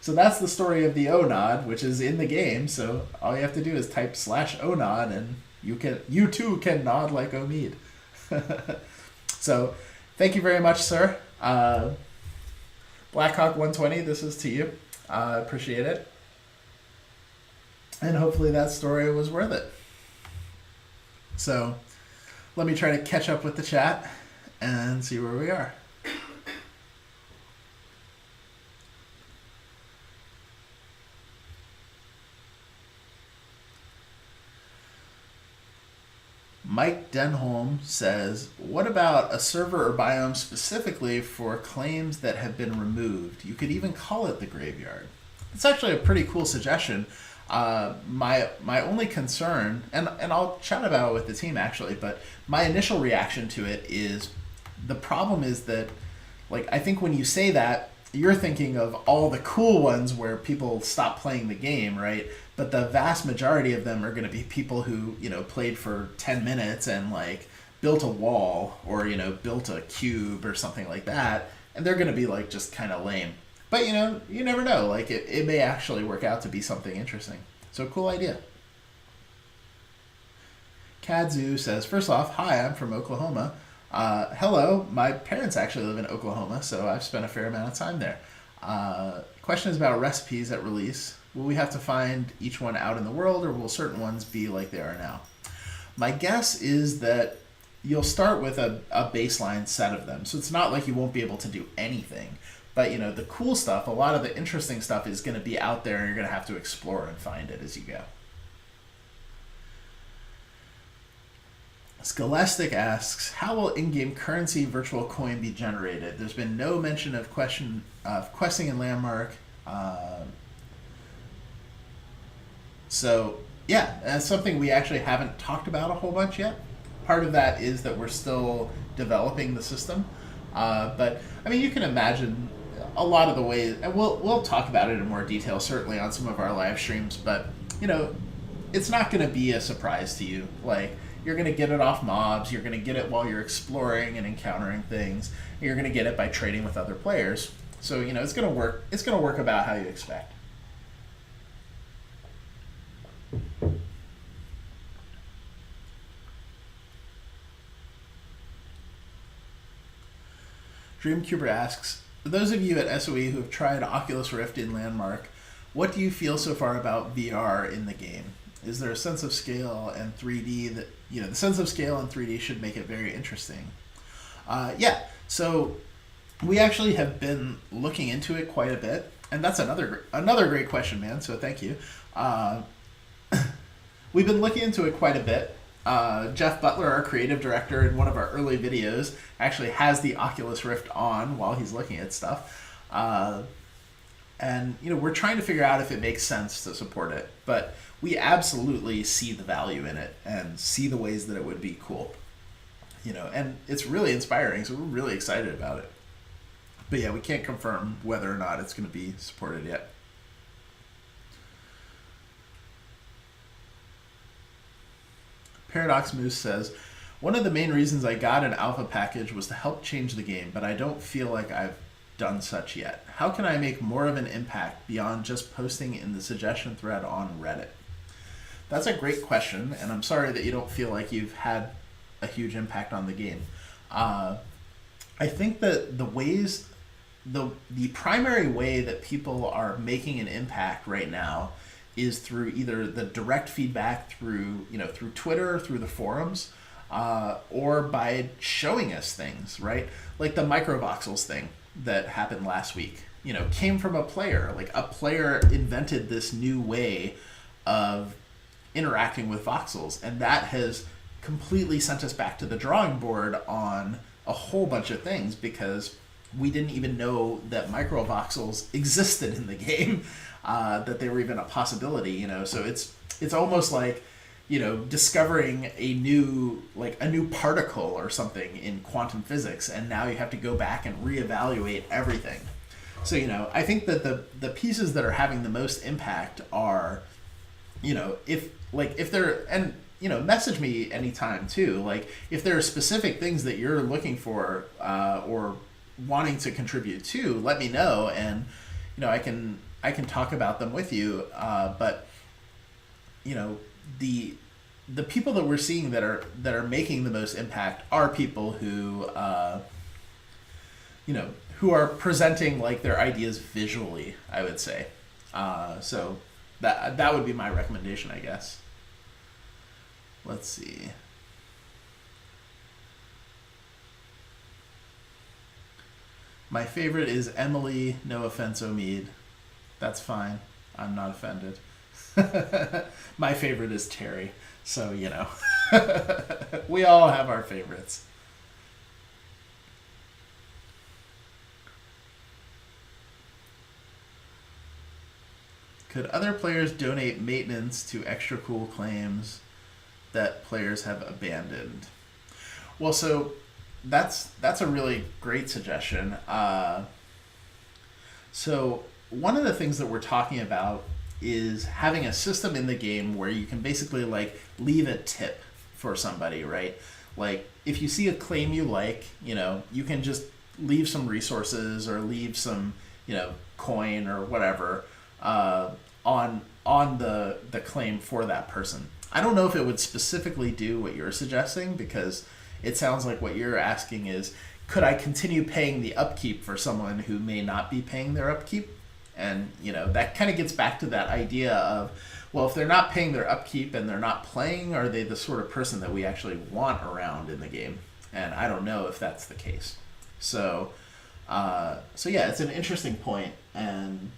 So that's the story of the Onod, which is in the game. So all you have to do is type /Onod, and you too can nod like Omid. So thank you very much, sir. Blackhawk 120, this is to you. Appreciate it. And hopefully that story was worth it. So let me try to catch up with the chat and see where we are. Mike Denholm says, "What about a server or biome specifically for claims that have been removed? You could even call it the graveyard." It's actually a pretty cool suggestion. My only concern, and I'll chat about it with the team actually, but my initial reaction to it is, the problem is that, like, I think when you say that, you're thinking of all the cool ones where people stop playing the game, right? But the vast majority of them are going to be people who, played for 10 minutes and like built a wall or, built a cube or something like that. And they're going to be like just kind of lame. But, you never know. Like it may actually work out to be something interesting. So cool idea. Kadzu says, "First off, hi, I'm from Oklahoma. Hello, my parents actually live in Oklahoma, so I've spent a fair amount of time there. Question is about recipes at release. Will we have to find each one out in the world, or will certain ones be like they are now?" My guess is that you'll start with a baseline set of them, so it's not like you won't be able to do anything. But, the cool stuff, a lot of the interesting stuff is going to be out there, and you're going to have to explore and find it as you go. Scholastic asks, "How will in-game currency virtual coin be generated? There's been no mention of questing in Landmark." So, yeah, that's something we actually haven't talked about a whole bunch yet. Part of that is that we're still developing the system. But, I mean, you can imagine a lot of the ways, and we'll talk about it in more detail, certainly on some of our live streams, but, it's not going to be a surprise to you. Like, you're going to get it off mobs, you're going to get it while you're exploring and encountering things, and you're going to get it by trading with other players. So, it's going to work. It's going to work about how you expect. Dreamcuber asks, "For those of you at SOE who have tried Oculus Rift in Landmark, what do you feel so far about VR in the game? Is there a sense of scale and 3D that, the sense of scale and 3D should make it very interesting?" Yeah, so we actually have been looking into it quite a bit, and that's another great question, man, so thank you. We've been looking into it quite a bit. Jeff Butler, our creative director, in one of our early videos, actually has the Oculus Rift on while he's looking at stuff. And we're trying to figure out if it makes sense to support it, but we absolutely see the value in it and see the ways that it would be cool. And it's really inspiring, so we're really excited about it. But yeah, we can't confirm whether or not it's going to be supported yet. Paradox Moose says, one of the main reasons I got an alpha package was to help change the game, but I don't feel like I've done such yet. How can I make more of an impact beyond just posting in the suggestion thread on Reddit? That's a great question, and I'm sorry that you don't feel like you've had a huge impact on the game. I think that the primary way that people are making an impact right now is through either the direct feedback through Twitter, through the forums, or by showing us things, right? Like the microvoxels thing that happened last week, came from a player. Like a player invented this new way of interacting with voxels, and that has completely sent us back to the drawing board on a whole bunch of things, because we didn't even know that microvoxels existed in the game, that they were even a possibility, so it's almost like discovering a new particle or something in quantum physics, and now you have to go back and reevaluate everything. So I think that the pieces that are having the most impact are, if they're, and message me anytime too, like if there are specific things that you're looking for or wanting to contribute to, let me know, and I can talk about them with you. But the people that we're seeing that are making the most impact are people who who are presenting like their ideas visually, I would say. So that would be my recommendation, I guess. Let's see. My favorite is Emily, no offense, Omid. That's fine. I'm not offended. My favorite is Terry. So, we all have our favorites. Could other players donate maintenance to extra cool claims that players have abandoned? Well, so that's a really great suggestion. So one of the things that we're talking about is having a system in the game where you can basically like leave a tip for somebody, right? Like if you see a claim you like, you can just leave some resources or leave some, coin or whatever on the claim for that person. I don't know if it would specifically do what you're suggesting, because it sounds like what you're asking is, could I continue paying the upkeep for someone who may not be paying their upkeep? And, that kind of gets back to that idea of, well, if they're not paying their upkeep and they're not playing, are they the sort of person that we actually want around in the game? And I don't know if that's the case. So yeah, it's an interesting point, and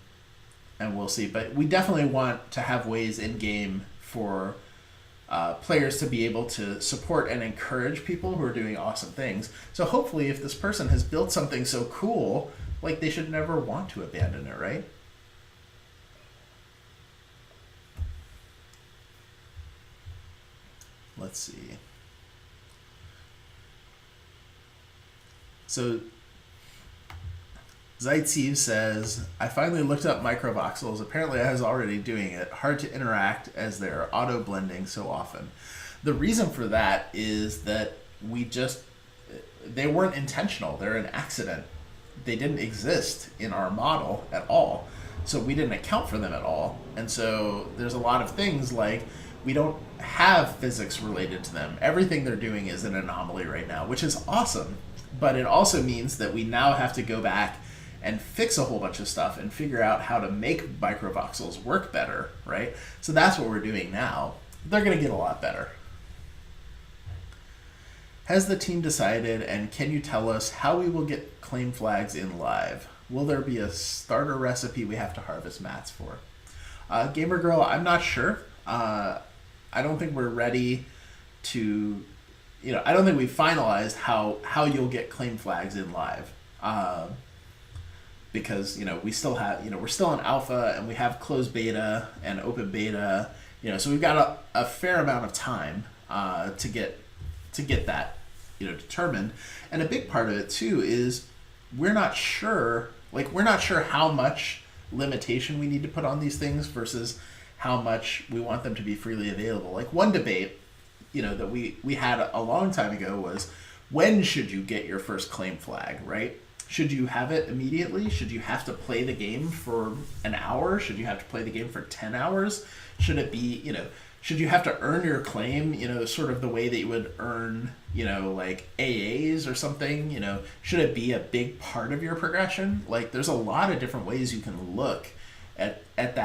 we'll see. But we definitely want to have ways in game for players to be able to support and encourage people who are doing awesome things. So hopefully if this person has built something so cool, like they should never want to abandon it, right? Let's see. So Zaitsev says, I finally looked up microvoxels. Apparently I was already doing it. Hard to interact as they're auto-blending so often. The reason for that is that they weren't intentional. They're an accident. They didn't exist in our model at all. So we didn't account for them at all. And so there's a lot of things like we don't have physics related to them. Everything they're doing is an anomaly right now, which is awesome. But it also means that we now have to go back and fix a whole bunch of stuff and figure out how to make microvoxels work better, right? So that's what we're doing now. They're going to get a lot better. Has the team decided, and can you tell us how we will get claim flags in live? Will there be a starter recipe we have to harvest mats for? Gamer Girl, I'm not sure. I don't think we're ready to, I don't think we've finalized how you'll get claim flags in live. because we still have we're still in alpha and we have closed beta and open beta, so we've got a fair amount of time to get that determined. And a big part of it too is we're not sure how much limitation we need to put on these things versus how much we want them to be freely available. Like one debate that we had a long time ago was, when should you get your first claim flag, right? Should you have it immediately? Should you have to play the game for an hour? Should you have to play the game for 10 hours? Should it be, should you have to earn your claim, sort of the way that you would earn, like AAs or something? Should it be a big part of your progression? Like, there's a lot of different ways you can look at that.